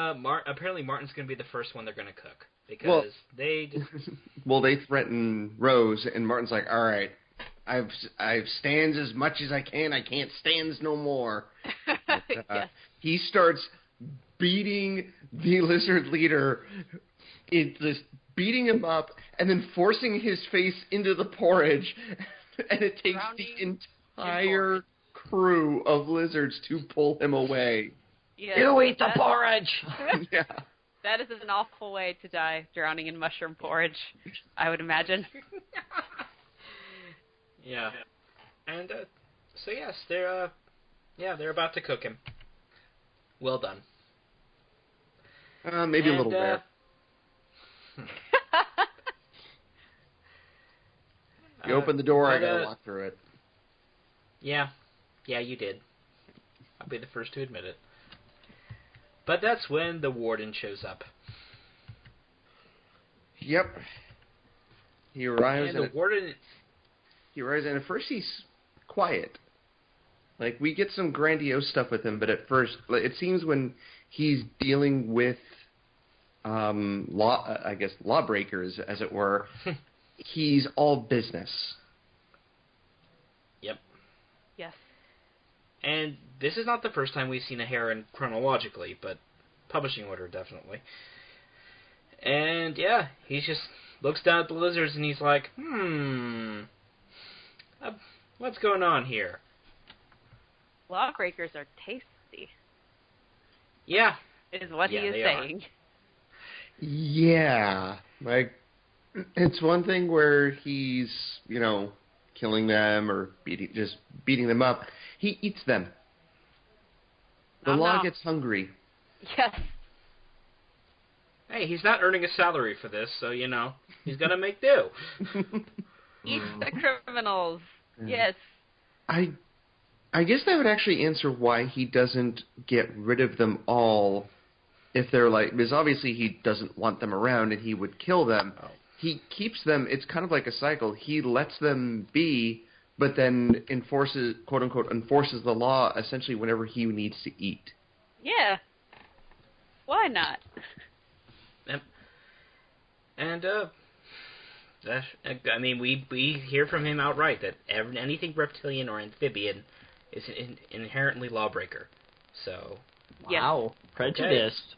apparently Martin's going to be the first one they're going to cook because they just... Well, they threaten Rose, and Martin's like, all right, I've stands as much as I can. I can't stands no more. Yes. He starts beating the lizard leader, just beating him up, and then forcing his face into the porridge. And it takes Drowning the entire crew of lizards to pull him away. Yes. You eat the porridge! Yeah. That is an awful way to die, drowning in mushroom porridge, I would imagine. Yeah. And so yes, they're about to cook him. Well done. Maybe a little rare. You open the door, I gotta walk through it. Yeah, you did. I'll be the first to admit it. But that's when the warden shows up. Yep. He arrives, And the warden... and at first he's quiet. Like, we get some grandiose stuff with him, but at first, it seems when he's dealing with lawbreakers, as it were, he's all business. Yep. Yes. And this is not the first time we've seen a heron chronologically, but publishing order, definitely. And, yeah, he just looks down at the lizards and he's like, what's going on here? Lawbreakers are tasty, Yeah. is what he is they saying. Yeah. Like, it's one thing where he's, killing them or beating them up. He eats them. The law gets hungry. Yes. Hey, he's not earning a salary for this, so, he's gonna make do. Eat the criminals. Yes. I guess that would actually answer why he doesn't get rid of them all if they're because obviously he doesn't want them around and he would kill them. Oh. He keeps them, it's kind of like a cycle. He lets them be, but then enforces, quote-unquote, enforces the law essentially whenever he needs to eat. Yeah. Why not? And, we hear from him outright that anything reptilian or amphibian is an inherently lawbreaker. So... Wow. Yes. Prejudiced. Okay.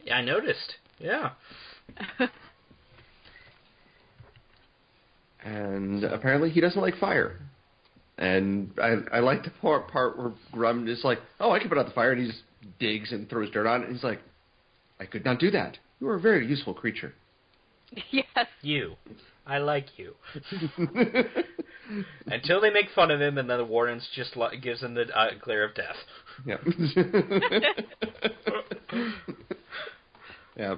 Yeah, I noticed. Yeah. And apparently he doesn't like fire. And I like the part where Grum is like, oh, I can put out the fire, and he just digs and throws dirt on it, and he's like, I could not do that. You are a very useful creature. Yes. You. I like you. Until they make fun of him, and then the warden's just gives him the glare of death. Yeah. Yeah.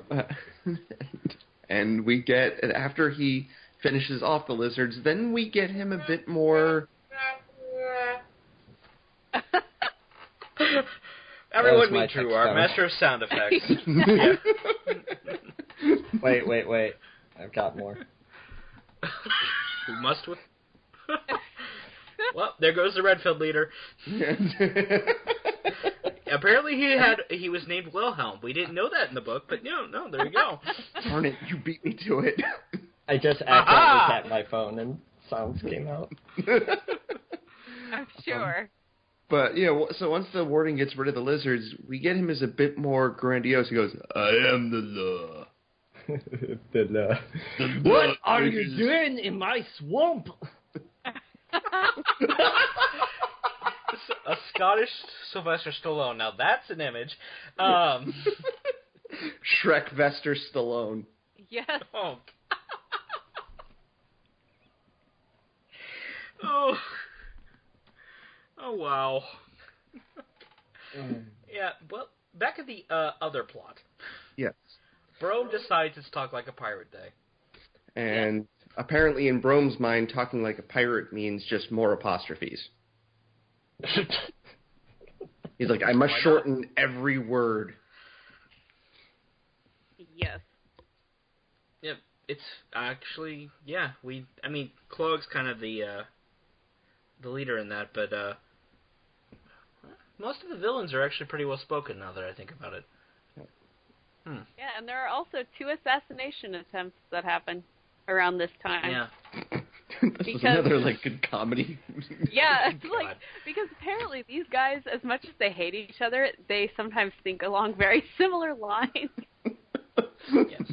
And we get, after he finishes off the lizards, then we get him a bit more... Everyone meet Drew, our master of sound effects. Wait. I've got more. We must... Well, there goes the Redfield leader. Apparently he was named Wilhelm. We didn't know that in the book, but no, there you go. Darn it, you beat me to it. I just accidentally tapped my phone and sounds came out. I'm sure. But, so once the warden gets rid of the lizards, we get him as a bit more grandiose. He goes, I am the law. The law. What are you doing in my swamp? A Scottish Sylvester Stallone. Now that's an image. Shrek Vester Stallone. Yes. Oh. Oh, wow. Yeah, well, back at the other plot. Yes. Brome decides it's Talk Like a Pirate Day. And apparently in Brome's mind, talking like a pirate means just more apostrophes. He's like, I must shorten every word. Yes. Yeah, it's actually, Clogg's kind of the leader in that, but most of the villains are actually pretty well spoken now that I think about it. Yeah, and there are also 2 assassination attempts that happen around this time. Yeah. This is another, good comedy. Yeah, it's because apparently these guys, as much as they hate each other, they sometimes think along very similar lines. Yes.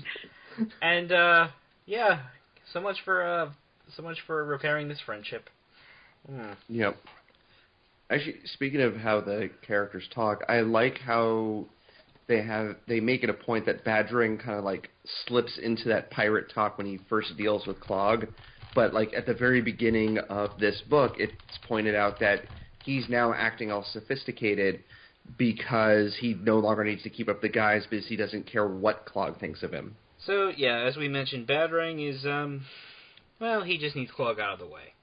And, so much for repairing this friendship. Yep. Actually, speaking of how the characters talk, I like how they make it a point that Badrang kind of slips into that pirate talk when he first deals with Clogg. But at the very beginning of this book, it's pointed out that he's now acting all sophisticated because he no longer needs to keep up the guise because he doesn't care what Clogg thinks of him. So, yeah, as we mentioned, Badrang is, he just needs Clogg out of the way.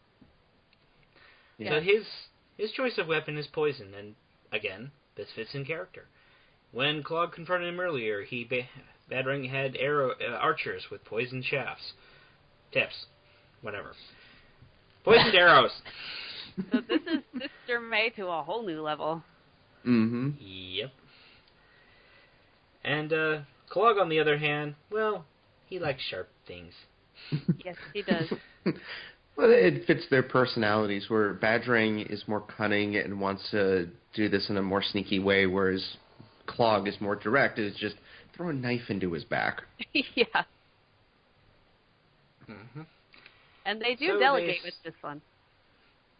Yeah. So his choice of weapon is poison, and, again, this fits in character. When Clogg confronted him earlier, Badrang had archers with poisoned shafts. Tips. Whatever. Poisoned arrows. So this is Sister May to a whole new level. Mm-hmm. Yep. And Clogg, on the other hand, he likes sharp things. Yes, he does. Well, it fits their personalities, where Badrang is more cunning and wants to do this in a more sneaky way, whereas Clogg is more direct. It's just throw a knife into his back. Yeah. Mm-hmm. And they do delegate with this one.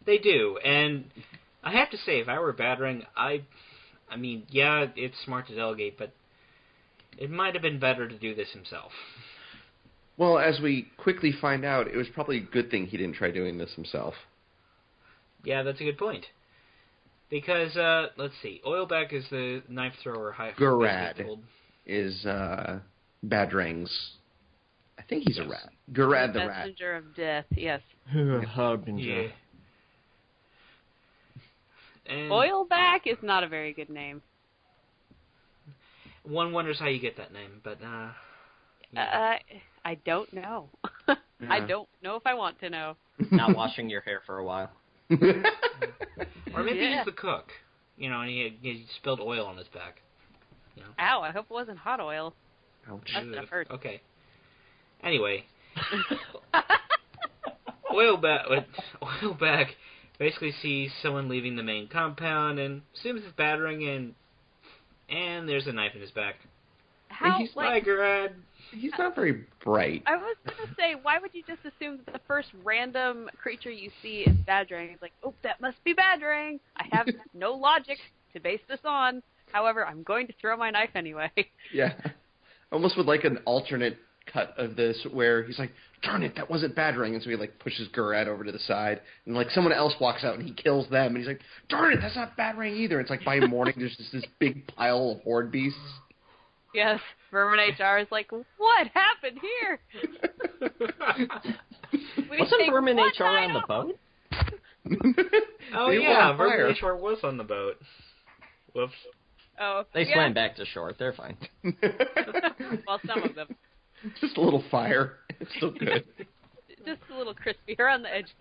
They do, and I have to say, if I were Badrang, it's smart to delegate, but it might have been better to do this himself. Well, as we quickly find out, it was probably a good thing he didn't try doing this himself. Yeah, that's a good point. Because, let's see, Oilback is the knife thrower. Garad is Badrang's. I think he's a rat. Gawtrybe the rat. Messenger of death. Yes. Harbinger. Yeah. And Oilback is not a very good name. one wonders how you get that name, but I don't know. Yeah. I don't know if I want to know. Not washing your hair for a while. or maybe Yeah. he's the cook. You know, and he spilled oil on his back. You know. Ow, I hope it wasn't hot oil. Ouch. That stuff hurts. Okay. Anyway, Oilback basically sees someone leaving the main compound and assumes it's Badrang, and there's a knife in his back. How, He's like, Tigerad. He's not very bright. I was going to say, why would you just assume that the first random creature you see is Badrang? It's like, oh, that must be Badrang. I have no logic to base this on. However, I'm going to throw my knife anyway. Yeah. Almost with like an alternate cut of this where he's like, darn it, that wasn't Badrang, and so he like pushes Gawtrybe over to the side, and like someone else walks out and he kills them, and he's like, darn it, that's not Badrang either. It's like by morning there's just this big pile of horde beasts. Yes, Vermin HR is like, what happened here? Wasn't Vermin HR on the boat? Oh They yeah, were on fire. Vermin HR was on the boat. Whoops. Oh, They yeah. swam back to shore. They're fine. Well, some of them. Just a little fire. It's still good. Just a little crispy around the edges.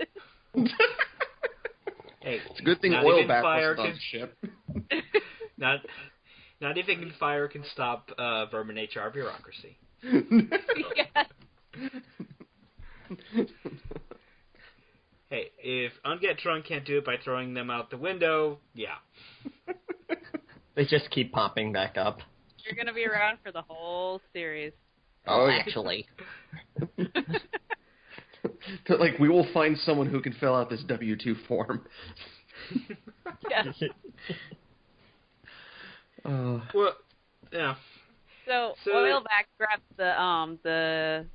Hey, It's a good thing not even Oilback fire wasn't on can- the ship. Not even fire can stop Vermin HR bureaucracy. Yes. Hey, if Unget Drunk can't do it by throwing them out the window, yeah. They just keep popping back up. You're going to be around for the whole series. Oh, yeah. Actually. Like, we will find someone who can fill out this W-2 form. Yes. Well, yeah. So Oilback grabs the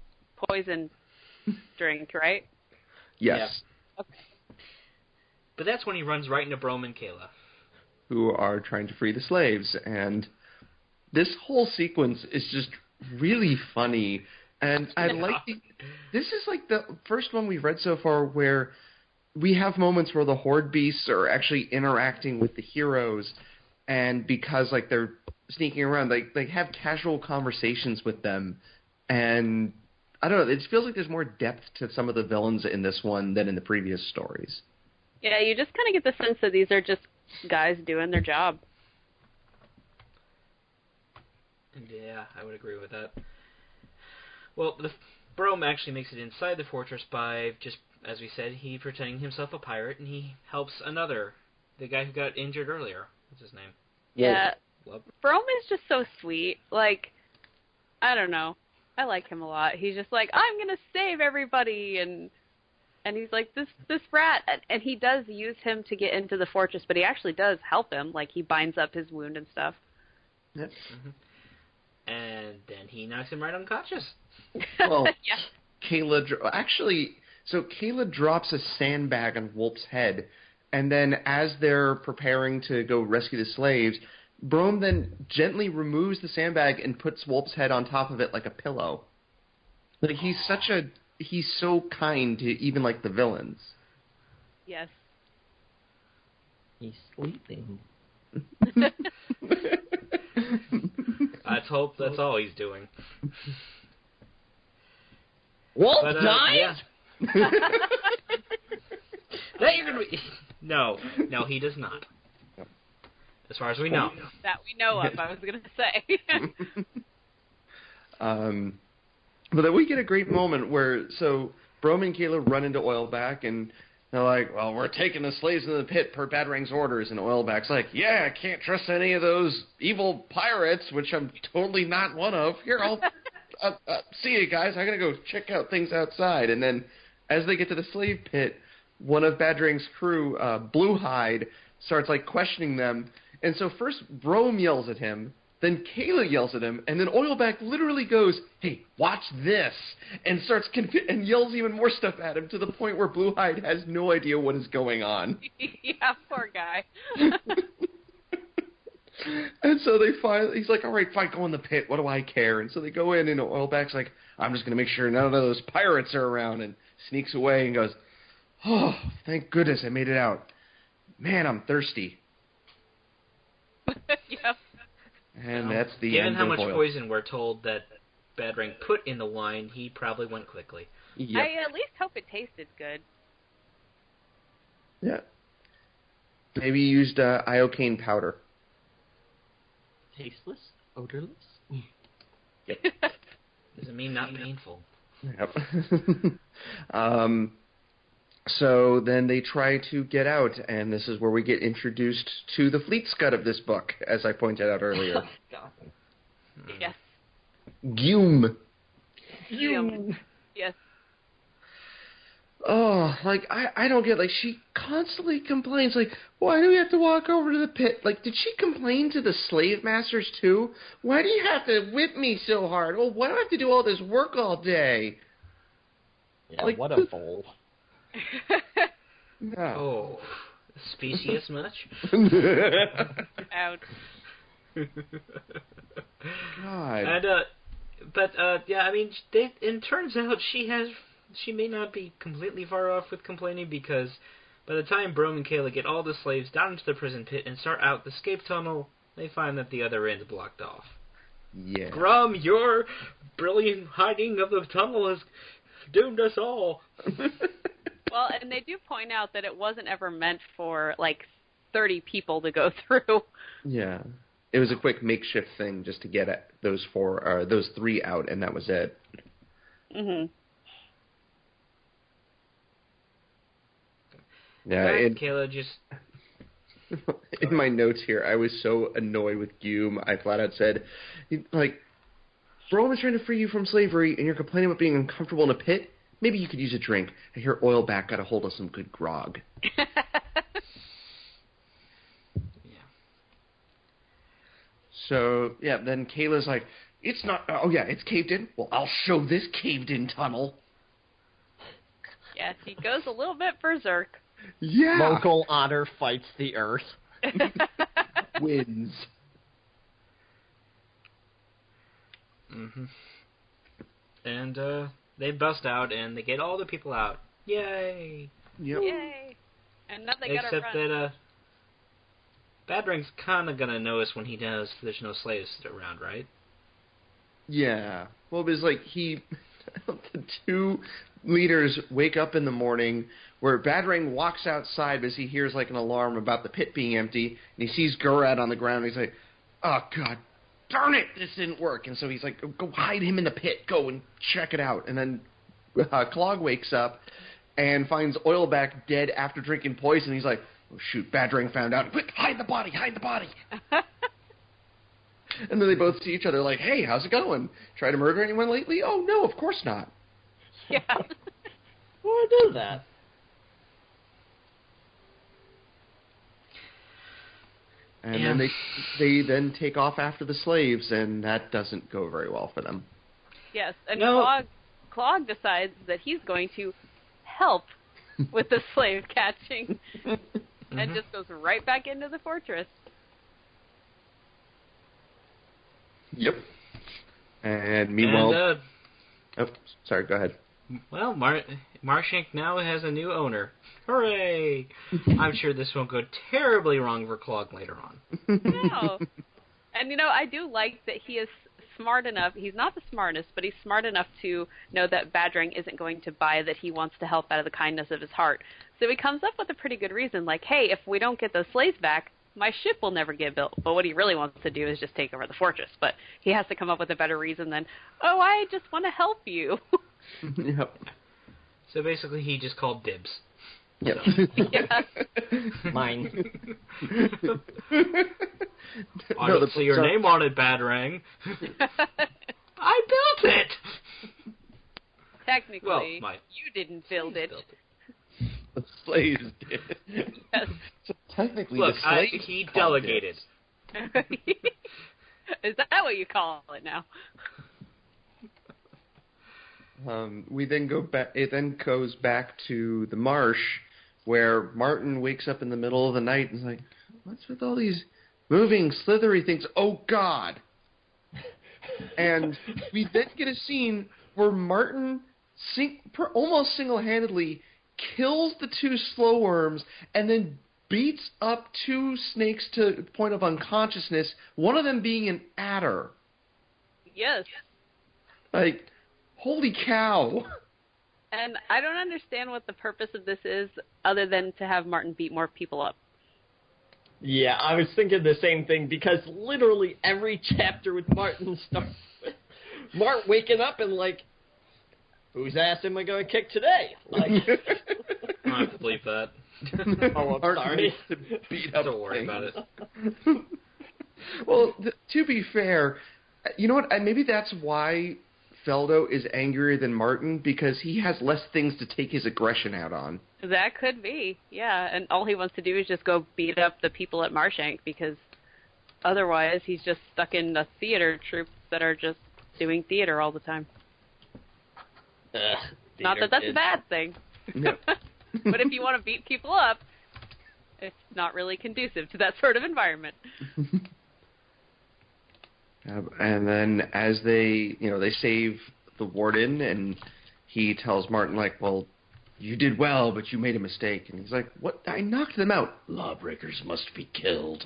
poison drink, right? Yes. But that's when he runs right into Brom and Kayla. Who are trying to free the slaves, and this whole sequence is just really funny, and I like this is like the first one we've read so far where we have moments where the horde beasts are actually interacting with the heroes, and because like they're sneaking around, they have casual conversations with them, and I don't know, it feels like there's more depth to some of the villains in this one than in the previous stories. Yeah, you just kind of get the sense that these are just guys doing their job. Yeah, I would agree with that. Well, Brom actually makes it inside the fortress by just, as we said, he pretending himself a pirate, and he helps the guy who got injured earlier. What's his name? Yeah. Love. Brom is just so sweet. Like, I don't know. I like him a lot. He's just like, I'm going to save everybody, and he's like, this rat, and he does use him to get into the fortress, but he actually does help him. Like, he binds up his wound and stuff. Yep. Mm-hmm. And then he knocks him right unconscious. Well, Yeah. Kayla drops a sandbag on Wolf's head, and then as they're preparing to go rescue the slaves, Brom then gently removes the sandbag and puts Wolf's head on top of it like a pillow. Like, he's so kind to even like the villains. Yes. He's sleeping. Let's hope that's all he's doing. Wolf But, died? yeah. That you're gonna be... No, he does not. As far as we know. That we know of, I was going to say. But then we get a great moment where, Brom and Kayla run into Oilback, and they're like, well, we're taking the slaves into the pit per Badrang's orders, and Oilback's like, yeah, I can't trust any of those evil pirates, which I'm totally not one of. Here, I'll see you guys. I'm going to go check out things outside. And then as they get to the slave pit, one of Badrang's crew, Bluehide, starts like questioning them. And so first Brom yells at him, then Kayla yells at him, and then Oilback literally goes, hey, watch this, and starts and yells even more stuff at him to the point where Bluehide has no idea what is going on. Yeah, poor guy. And so he's like, all right, fine, go in the pit. What do I care? And so they go in, and Oilback's like, I'm just going to make sure none of those pirates are around, and sneaks away and goes, oh, thank goodness I made it out. Man, I'm thirsty. Yep. And that's the Given end how of much Oil. poison we're told that Badrang put in the wine, he probably went quickly. Yep. I at least hope it tasted good. Yeah. Maybe he used iocane powder. Tasteless, odorless. Doesn't mean not painful. Yep. So then they try to get out, and this is where we get introduced to the fleet scud of this book, as I pointed out earlier. Yes. Gume. Yes. Oh, like, I don't get, like, she constantly complains, like, why do we have to walk over to the pit? Like, did she complain to the slave masters, too? Why do you have to whip me so hard? Well, why do I have to do all this work all day? Yeah, Like, what a bowl. Yeah. Oh, specious much? Ouch. God. And, yeah, I mean, it turns out she may not be completely far off with complaining, because by the time Brom and Kayla get all the slaves down into the prison pit and start out the escape tunnel, they find that the other end's blocked off. Yeah. Grum, your brilliant hiding of the tunnel has doomed us all. Well, and they do point out that it wasn't ever meant for, like, 30 people to go through. Yeah. It was a quick makeshift thing just to get at those three out, and that was it. Mm-hmm. Yeah, Kayla just... in my notes here, I was so annoyed with Gume, I flat out said, like, Brom is trying to free you from slavery, and you're complaining about being uncomfortable in a pit? Maybe you could use a drink. I hear Oilback got a hold of some good grog. Yeah. So, yeah, then Kayla's like, it's not, oh yeah, it's caved in? Well, I'll show this caved-in tunnel. Yes, he goes a little bit berserk. Yeah! Local otter fights the earth. Wins. Mm-hmm. And, they bust out, and they get all the people out. Yay! Yep. Yay! And now they gotta Except run. that, Badrang's kind of gonna notice when he knows there's no slaves around, right? Yeah. Well, it was like the two leaders wake up in the morning where Badrang walks outside as he hears like an alarm about the pit being empty, and he sees Gurad on the ground, and he's like, oh, God, darn it, this didn't work. And so he's like, go hide him in the pit, go and check it out. And then Clogg wakes up and finds Oilback dead after drinking poison. He's like, oh, shoot, Badrang found out. Quick, hide the body, hide the body. And then they both see each other like, hey, how's it going? Try to murder anyone lately? Oh, no, of course not. Yeah. Why do that? And Yeah. then they then take off after the slaves, and that doesn't go very well for them. Yes, and No. Clogg decides that he's going to help with the slave catching, and just goes right back into the fortress. Yep. And meanwhile... And, oh, sorry, go ahead. well, Marshank now has a new owner. Hooray! I'm sure this won't go terribly wrong for Clogg later on. No. And, I do like that he is smart enough. He's not the smartest, but he's smart enough to know that Badrang isn't going to buy that he wants to help out of the kindness of his heart. So he comes up with a pretty good reason, like, hey, if we don't get those slaves back, my ship will never get built. But what he really wants to do is just take over the fortress. But he has to come up with a better reason than, oh, I just want to help you. Yep. So basically, he just called dibs. Yep. Yeah. Mine. I don't see your name on it, Badrang. I built it! Technically, Well, you didn't build it. built it. The slaves did. Yes. So technically, Look, the slaves he called delegated. Is that what you call it now? We then go back. It then goes back to the marsh, where Martin wakes up in the middle of the night and is like, "What's with all these moving, slithery things. Oh, God. And we then get a scene where Martin almost single-handedly kills the 2 slow worms and then beats up 2 snakes to the point of unconsciousness, one of them being an adder. Yes. Like, holy cow. And I don't understand what the purpose of this is other than to have Martin beat more people up. Yeah, I was thinking the same thing, because literally every chapter with Martin starts with Martin waking up and like, whose ass am I going to kick today? Like, I don't have to believe that. Oh, I'm sorry. To beat up Don't worry about it. Well, to be fair, you know what? Maybe that's why Feldo is angrier than Martin, because he has less things to take his aggression out on. That could be, yeah. And all he wants to do is just go beat up the people at Marshank, because otherwise he's just stuck in a theater troupe that are just doing theater all the time. Not that that's a bad thing. No. But if you want to beat people up, it's not really conducive to that sort of environment. And then as they save the warden, and he tells Martin, like, well, you did well, but you made a mistake. And he's like, what? I knocked them out. Lawbreakers must be killed.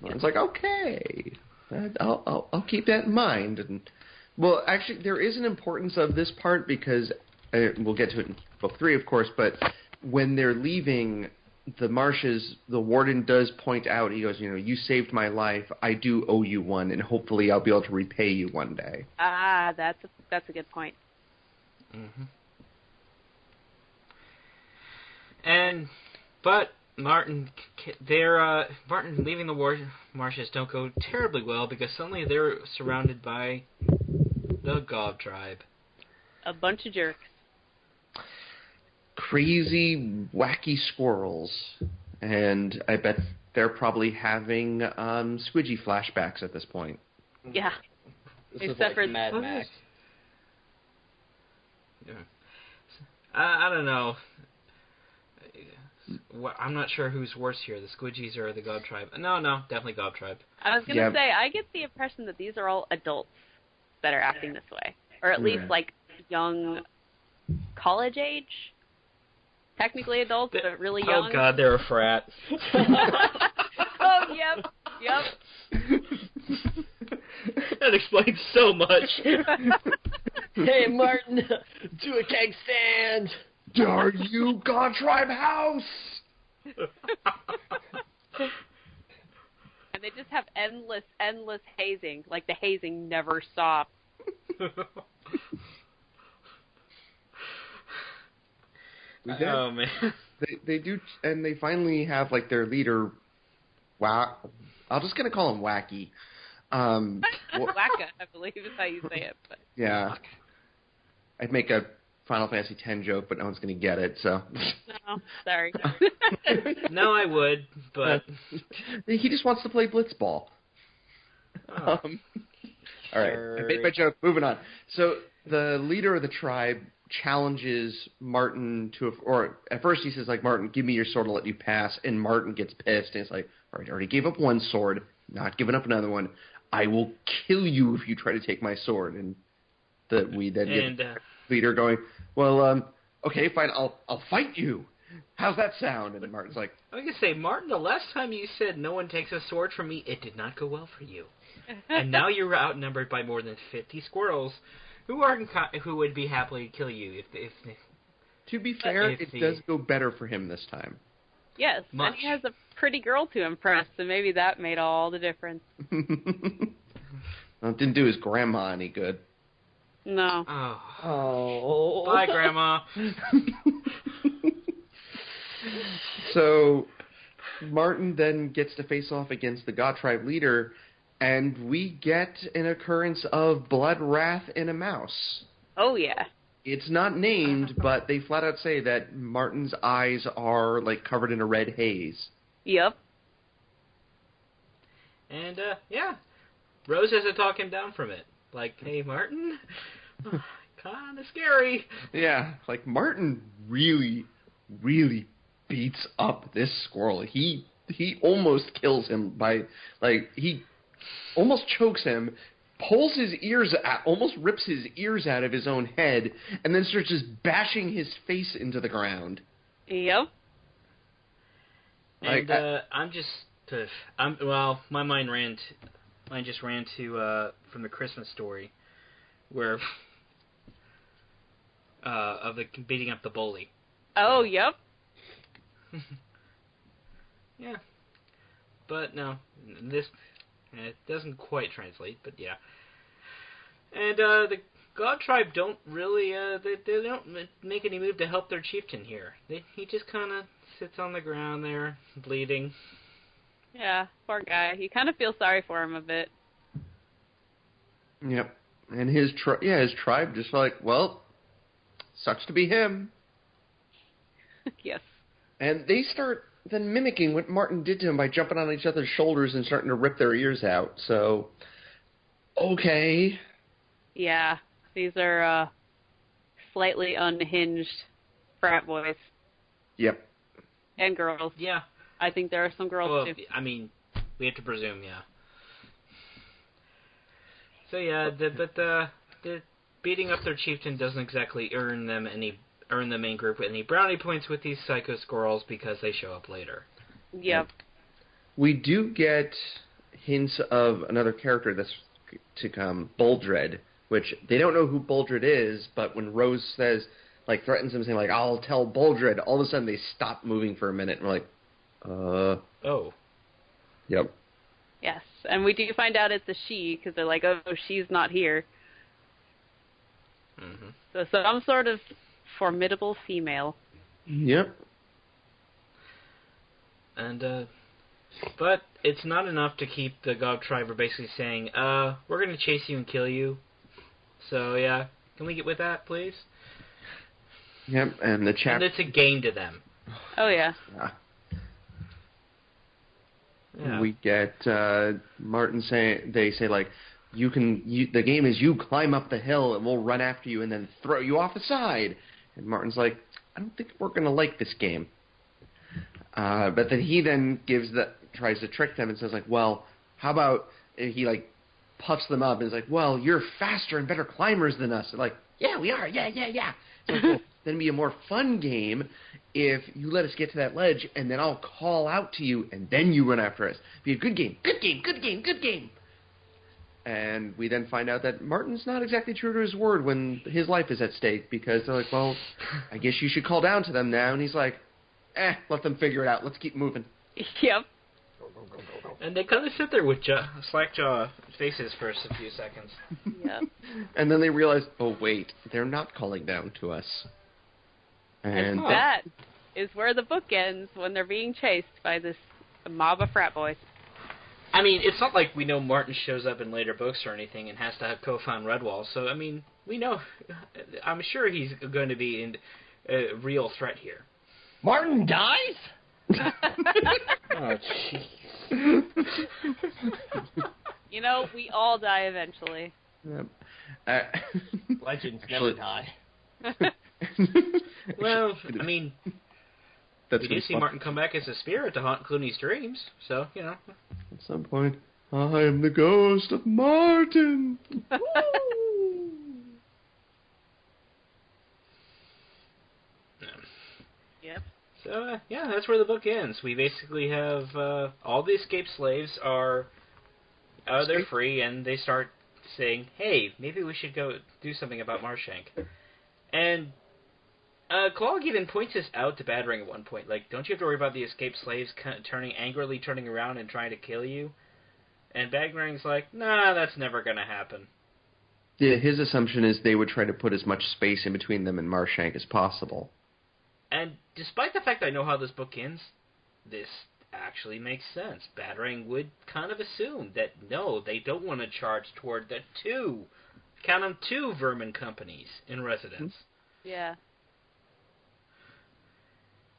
Martin's like, okay, I'll keep that in mind. And well, actually, there is an importance of this part, because we'll get to it in book 3, of course, but when they're leaving the marshes, the warden does point out, he goes, you saved my life. I do owe you one, and hopefully I'll be able to repay you one day. Ah, that's a good point. Mm-hmm. But Martin leaving the marshes don't go terribly well, because suddenly they're surrounded by the Gawtrybe. A bunch of jerks. Crazy, wacky squirrels. And I bet they're probably having Squidgy flashbacks at this point. Yeah. This Except is for like Mad Max. Yeah. I don't know. I'm not sure who's worse here, the Squidgies or the Gawtrybe. No, definitely Gawtrybe. I was going to say, I get the impression that these are all adults that are acting this way. Or at least, like, young college age. Technically adults, but really young. Oh, God, they're a frat. Oh, yep. That explains so much. Hey, Martin, do a keg stand. Are you Gawtrybe House? And they just have endless hazing. Like, the hazing never stops. Oh, man. They do, and they finally have, like, their leader, I'm just going to call him Wacky. Wacka, I believe is how you say it. But. Yeah. I'd make a Final Fantasy X joke, but no one's going to get it, so. No, sorry. No, I would, but... He just wants to play Blitzball. Oh. All right, I made my joke. Moving on. So the leader of the tribe challenges Martin or at first he says, like, Martin, give me your sword, I'll let you pass. And Martin gets pissed, and he's like, all right, I already gave up one sword, not giving up another one. I will kill you if you try to take my sword. And we then get the leader going, well, okay, fine, I'll fight you. How's that sound? And Martin's like, I was going to say, Martin, the last time you said no one takes a sword from me, it did not go well for you. And now you're outnumbered by more than 50 squirrels who would be happy to kill you if to be fair, it does go better for him this time. Yes, Much. And he has a pretty girl to impress, so maybe that made all the difference. Well, it didn't do his grandma any good. No. Oh. Bye, Grandma. So Martin then gets to face off against the Gawtrybe leader, and we get an occurrence of blood, wrath, and a mouse. Oh, yeah. It's not named, but they flat out say that Martin's eyes are, like, covered in a red haze. Yep. And, yeah. Rose has to talk him down from it. Like, hey, Martin, kind of scary. Yeah, like, Martin really, really beats up this squirrel. He he almost kills him by, like, he almost chokes him, pulls his ears out, almost rips his ears out of his own head, and then starts just bashing his face into the ground. Yep. And my mind just ran to from the Christmas Story, where of the beating up the bully. Oh, yep. Yeah, but no, it doesn't quite translate. But yeah, and the Gawtrybe don't really they don't make any move to help their chieftain here. He just kind of sits on the ground there, bleeding. Yeah, poor guy. You kind of feel sorry for him a bit. Yep, and his tribe just like, well, sucks to be him. Yes. And they start then mimicking what Martin did to him by jumping on each other's shoulders and starting to rip their ears out. So, okay. Yeah, these are slightly unhinged frat boys. Yep. And girls. Yeah. I think there are some girls, too. I mean, we have to presume, yeah. So, yeah, the beating up their chieftain doesn't exactly earn the main group any brownie points with these psycho squirrels because they show up later. Yep. We do get hints of another character that's to come, Boldred, which they don't know who Boldred is, but when Rose says, like, threatens him saying, like, I'll tell Boldred, all of a sudden they stop moving for a minute and we're like, Oh. Yep. Yes, and we do find out it's a she because they're like, oh, she's not here. Mm-hmm. So some sort of formidable female. Yep. And, but it's not enough to keep the Gawtrybe basically saying, we're going to chase you and kill you. So, yeah, can we get with that, please? Yep, and the chap... And it's a game to them. Oh, yeah. Yeah. We get Martin they say, like, the game is you climb up the hill and we'll run after you and then throw you off the side. And Martin's like, I don't think we're going to like this game. But then he then tries to trick them and says, like, well, how about, he, like, puffs them up and is like, well, you're faster and better climbers than us. They're like, yeah, we are, yeah. So, well, then it'd be a more fun game if you let us get to that ledge and then I'll call out to you and then you run after us. Be a good game. And we then find out that Martin's not exactly true to his word when his life is at stake because they're like, well, I guess you should call down to them now. And he's like, let them figure it out. Let's keep moving. Yep. And they kind of sit there with slack-jaw faces for a few seconds. Yep. And then they realize, oh, wait, they're not calling down to us. And that is where the book ends when they're being chased by this mob of frat boys. I mean, it's not like we know Martin shows up in later books or anything and has to have co-found Redwall. So, I mean, we know. I'm sure he's going to be a real threat here. Martin dies? Oh, jeez. You know, we all die eventually. Yep. Legends never die. Well, I mean, we do see Martin come back as a spirit to haunt Clooney's dreams, so, you know. At some point, I am the ghost of Martin. Yep. So, yeah, that's where the book ends. We basically have all the escaped slaves are they're free, and they start saying, hey, maybe we should go do something about Marshank. And Clogg even points this out to Badrang at one point. Like, don't you have to worry about the escaped slaves angrily turning around and trying to kill you? And Badrang's like, nah, that's never going to happen. Yeah, his assumption is they would try to put as much space in between them and Marshank as possible. And despite the fact I know how this book ends, this actually makes sense. Badrang would kind of assume that, no, they don't want to charge toward the two vermin companies in residence. Yeah.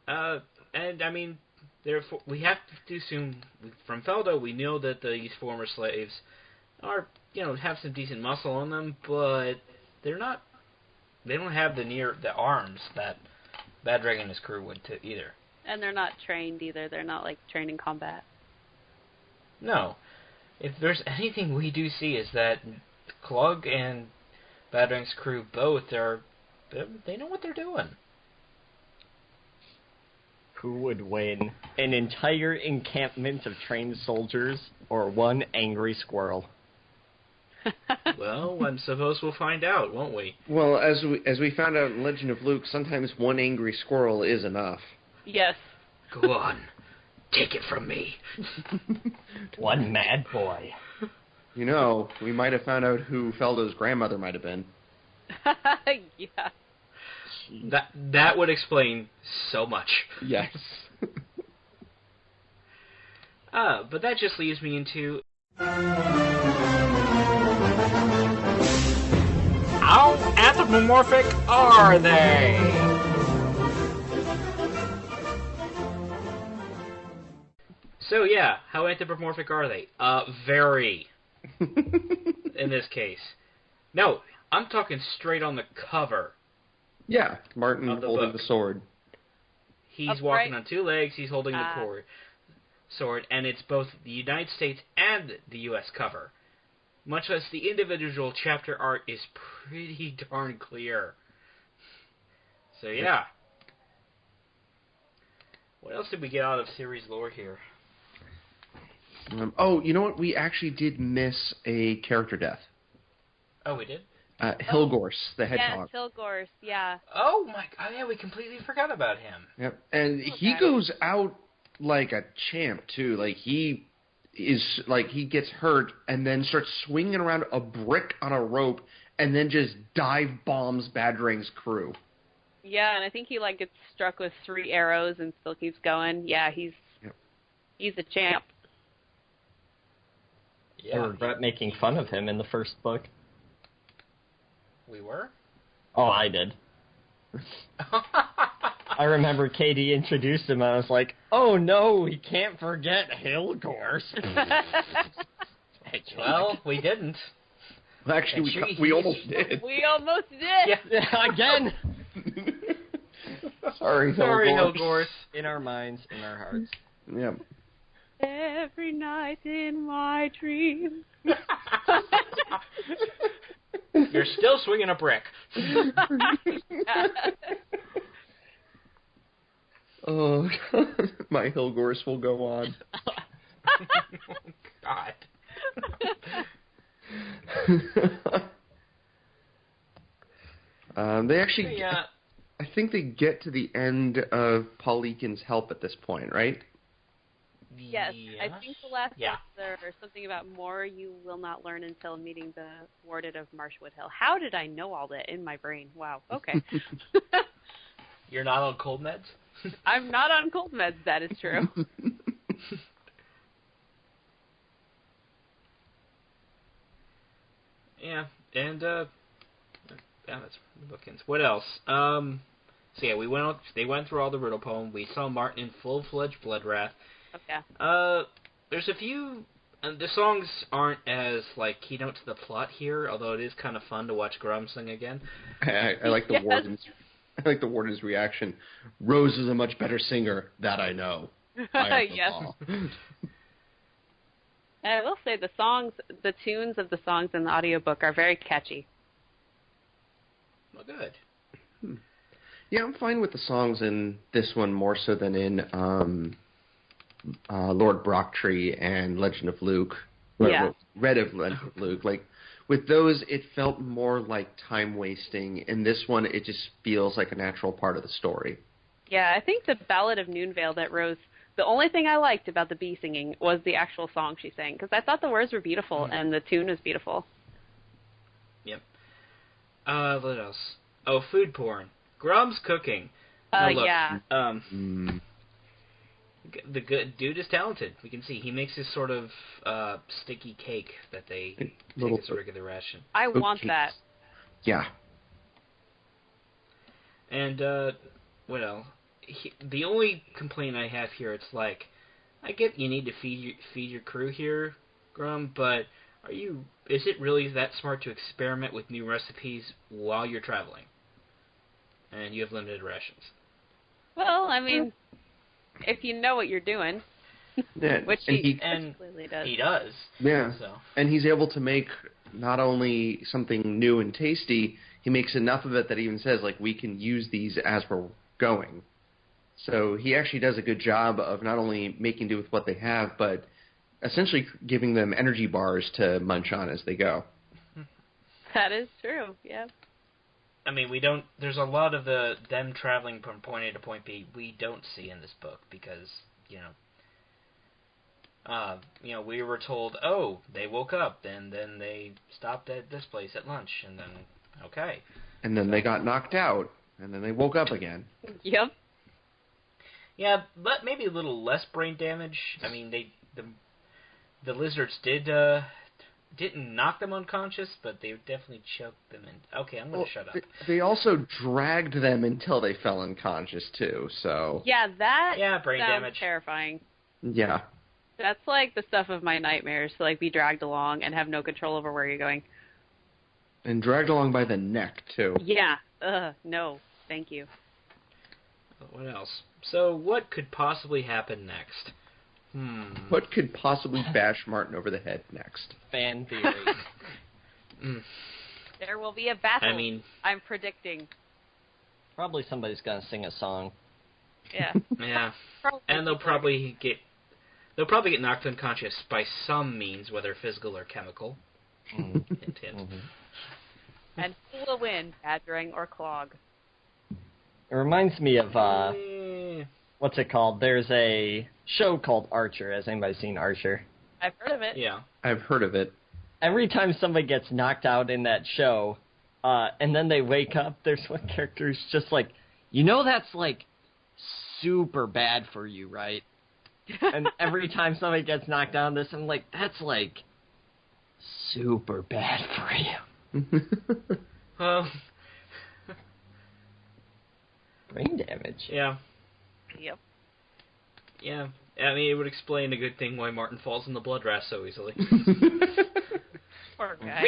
And, I mean, therefore, we have to assume, from Feldo, we know that these former slaves are, have some decent muscle on them, but they don't have the arms that Badrang and his crew would either. And they're not trained either. They're not, like, trained in combat. No. If there's anything we do see is that Clogg and Badrang's crew both they know what they're doing. Who would win? An entire encampment of trained soldiers or one angry squirrel? Well, I suppose we'll find out, won't we? Well, as we found out in Legend of Luke, sometimes one angry squirrel is enough. Yes. Go on. Take it from me. One mad boy. You know, we might have found out who Feldo's grandmother might have been. Yeah. That would explain so much. Yes. But that just leaves me into... How anthropomorphic are they? So yeah, how anthropomorphic are they? Very. In this case. No, I'm talking straight on the cover. Yeah, Martin holding book. the sword. He's walking on two legs, he's holding the sword, and it's both the United States and the U.S. cover. Much less the individual chapter art is pretty darn clear. So yeah. What else did we get out of series lore here? Oh, you know what? We actually did miss a character death. Oh, we did? Hilgors, the hedgehog. Yeah, Hilgors, yeah. Oh my god, yeah, we completely forgot about him. Yep. And he goes out like a champ, too. Like, he gets hurt and then starts swinging around a brick on a rope and then just dive bombs Badrang's crew. Yeah, and I think he, like, gets struck with 3 arrows and still keeps going. Yeah, he's a champ. Yeah. I regret making fun of him in the first book. We were? Oh, I did. I remember Katie introduced him, and I was like, oh no, we can't forget Hilgors. Well, we didn't. Well, actually, we almost did. We almost did! Yeah, again! Sorry, Hilgors. In our minds, in our hearts. Yeah. Every night in my dreams. You're still swinging a brick. Oh, God. My Hilgors will go on. God. They actually... Yeah. I think they get to the end of Paul Eakin's help at this point, right? Yes, I think the last yeah. chapter or something about more you will not learn until meeting the Warden of Marshwood Hill. How did I know all that in my brain? Wow, okay. You're not on cold meds? I'm not on cold meds, that is true. Yeah, and yeah, that's the bookends. What else? So yeah, they went through all the riddle poem. We saw Martin in full-fledged blood wrath. Okay. There's a few. The songs aren't as like keynote to the plot here, although it is kind of fun to watch Grum sing again. I like the warden's. I like the warden's reaction. Rose is a much better singer. That I know. Yes. And I will say the tunes of the songs in the audiobook are very catchy. Well, good. Yeah, I'm fine with the songs in this one more so than in Lord Brocktree and Legend of Luke. Yeah. Red of Legend of Luke. Like, with those, it felt more like time wasting. In this one, it just feels like a natural part of the story. Yeah, I think the Ballad of Noonvale that Rose... The only thing I liked about the bee singing was the actual song she sang, because I thought the words were beautiful and the tune was beautiful. Yep. What else? Oh, food porn. Grum's cooking. Now, look, yeah. The good dude is talented. We can see he makes this sort of sticky cake that they take as a regular ration. I want that. Yeah. And what else? The only complaint I have here, it's like, I get you need to feed your crew here, Grum, but is it really that smart to experiment with new recipes while you're traveling? And you have limited rations. Well, I mean, if you know what you're doing. Yeah, Which and he and clearly does. he does. Yeah, So. and he's able to make not only something new and tasty, he makes enough of it that he even says, like, we can use these as we're going. So he actually does a good job of not only making do with what they have, but essentially giving them energy bars to munch on as they go. That is true, yeah. I mean, there's a lot of them traveling from point A to point B we don't see in this book because, we were told, oh, they woke up, and then they stopped at this place at lunch, and then, okay. And then they got knocked out, and then they woke up again. Yep. Yeah, but maybe a little less brain damage. I mean, the lizards didn't knock them unconscious, but they definitely choked them in. Okay, I'm going to shut up. They also dragged them until they fell unconscious, too, so... Yeah, that brain sounds damage. terrifying. Yeah. That's like the stuff of my nightmares, to like be dragged along and have no control over where you're going. And dragged along by the neck, too. Yeah. No. Thank you. What else? So, what could possibly happen next? What could possibly bash Martin over the head next? Fan theory. There will be a battle. I mean... I'm predicting. Probably somebody's going to sing a song. Yeah. Yeah. And they'll probably get knocked unconscious by some means, whether physical or chemical. Hint, hint. Mm-hmm. And who will win, Badrang or Clogg? It reminds me of, what's it called? There's a show called Archer. Has anybody seen Archer? I've heard of it. Yeah. I've heard of it. Every time somebody gets knocked out in that show, and then they wake up, there's one character who's just like, that's like super bad for you, right? And every time somebody gets knocked down this, I'm like, that's like super bad for you. Well, brain damage. yeah. Yep. Yeah. I mean, it would explain a good thing why Martin falls in the blood rash so easily. Poor guy.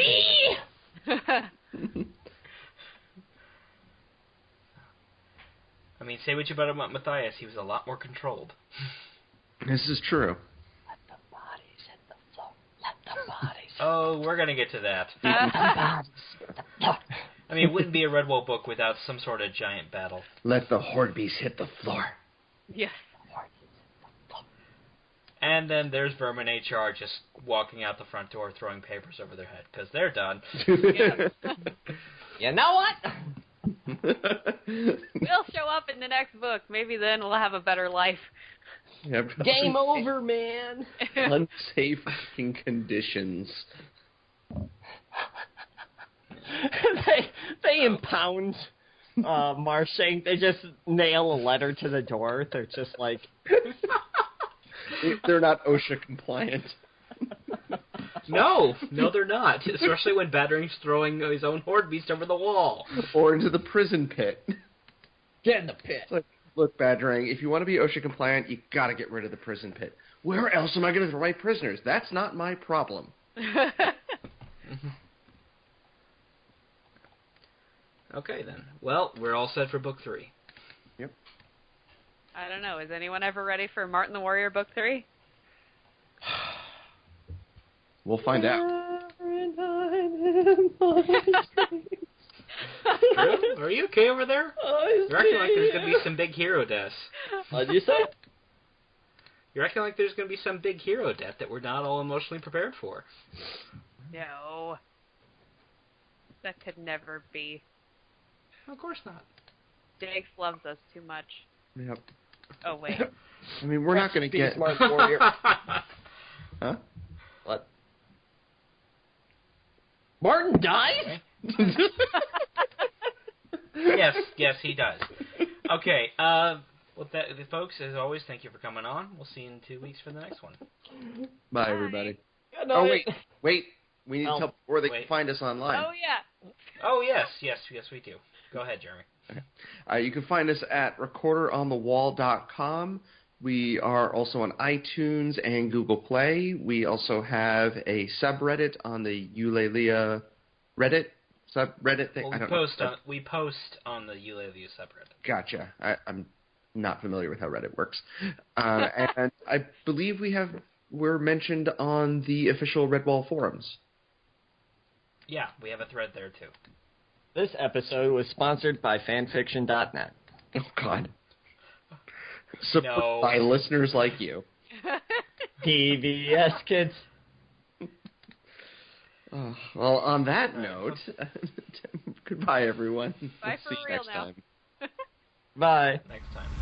I mean, say what you about Matthias, he was a lot more controlled. This is true. Let the bodies hit the floor. Let the bodies. Oh, we're going to get to that. I mean, it wouldn't be a Redwall book without some sort of giant battle. Let the horde beast hit the floor. Yes. And then there's Vermin HR just walking out the front door throwing papers over their head, because they're done. You know what? We'll show up in the next book. Maybe then we'll have a better life. Yeah, Game over, man. Unsafe fucking conditions. they impound Marshank. They just nail a letter to the door. They're just like... They're not OSHA compliant. No, they're not. Especially when Badrang's throwing his own horde beast over the wall. Or into the prison pit. Get in the pit. It's like, look, Badrang, if you want to be OSHA compliant, you got to get rid of the prison pit. Where else am I going to throw my prisoners? That's not my problem. Okay, then. Well, we're all set for book 3. Yep. I don't know. Is anyone ever ready for Martin the Warrior Book 3? We'll find out. Are you okay over there? You're acting like there's going to be some big hero deaths. What did you say? You're acting like there's going to be some big hero death that we're not all emotionally prepared for. No. That could never be. Of course not. Diggs loves us too much. Yep. Oh, wait. I mean, we're not going to get... Smart warrior. Huh? What? Martin died? Yes, he does. Okay, well, folks, as always, thank you for coming on. We'll see you in 2 weeks for the next one. Bye, everybody. Good Oh, night. wait. We need to tell where they can find us online. Oh, yeah. Oh, yes, we do. Go ahead, Jeremy. You can find us at recorderonthewall.com. We are also on iTunes and Google Play. We also have a subreddit on the Eulalia Reddit subreddit thing. Well, we post on the Eulalia subreddit. Gotcha. I'm not familiar with how Reddit works. And I believe we're mentioned on the official Redwall forums. Yeah, we have a thread there, too. This episode was sponsored by fanfiction.net. Oh, God. Supported by listeners like you. PBS kids. Oh, well, on that note, goodbye, everyone. Bye We'll for see you real next now. time. Bye. Next time.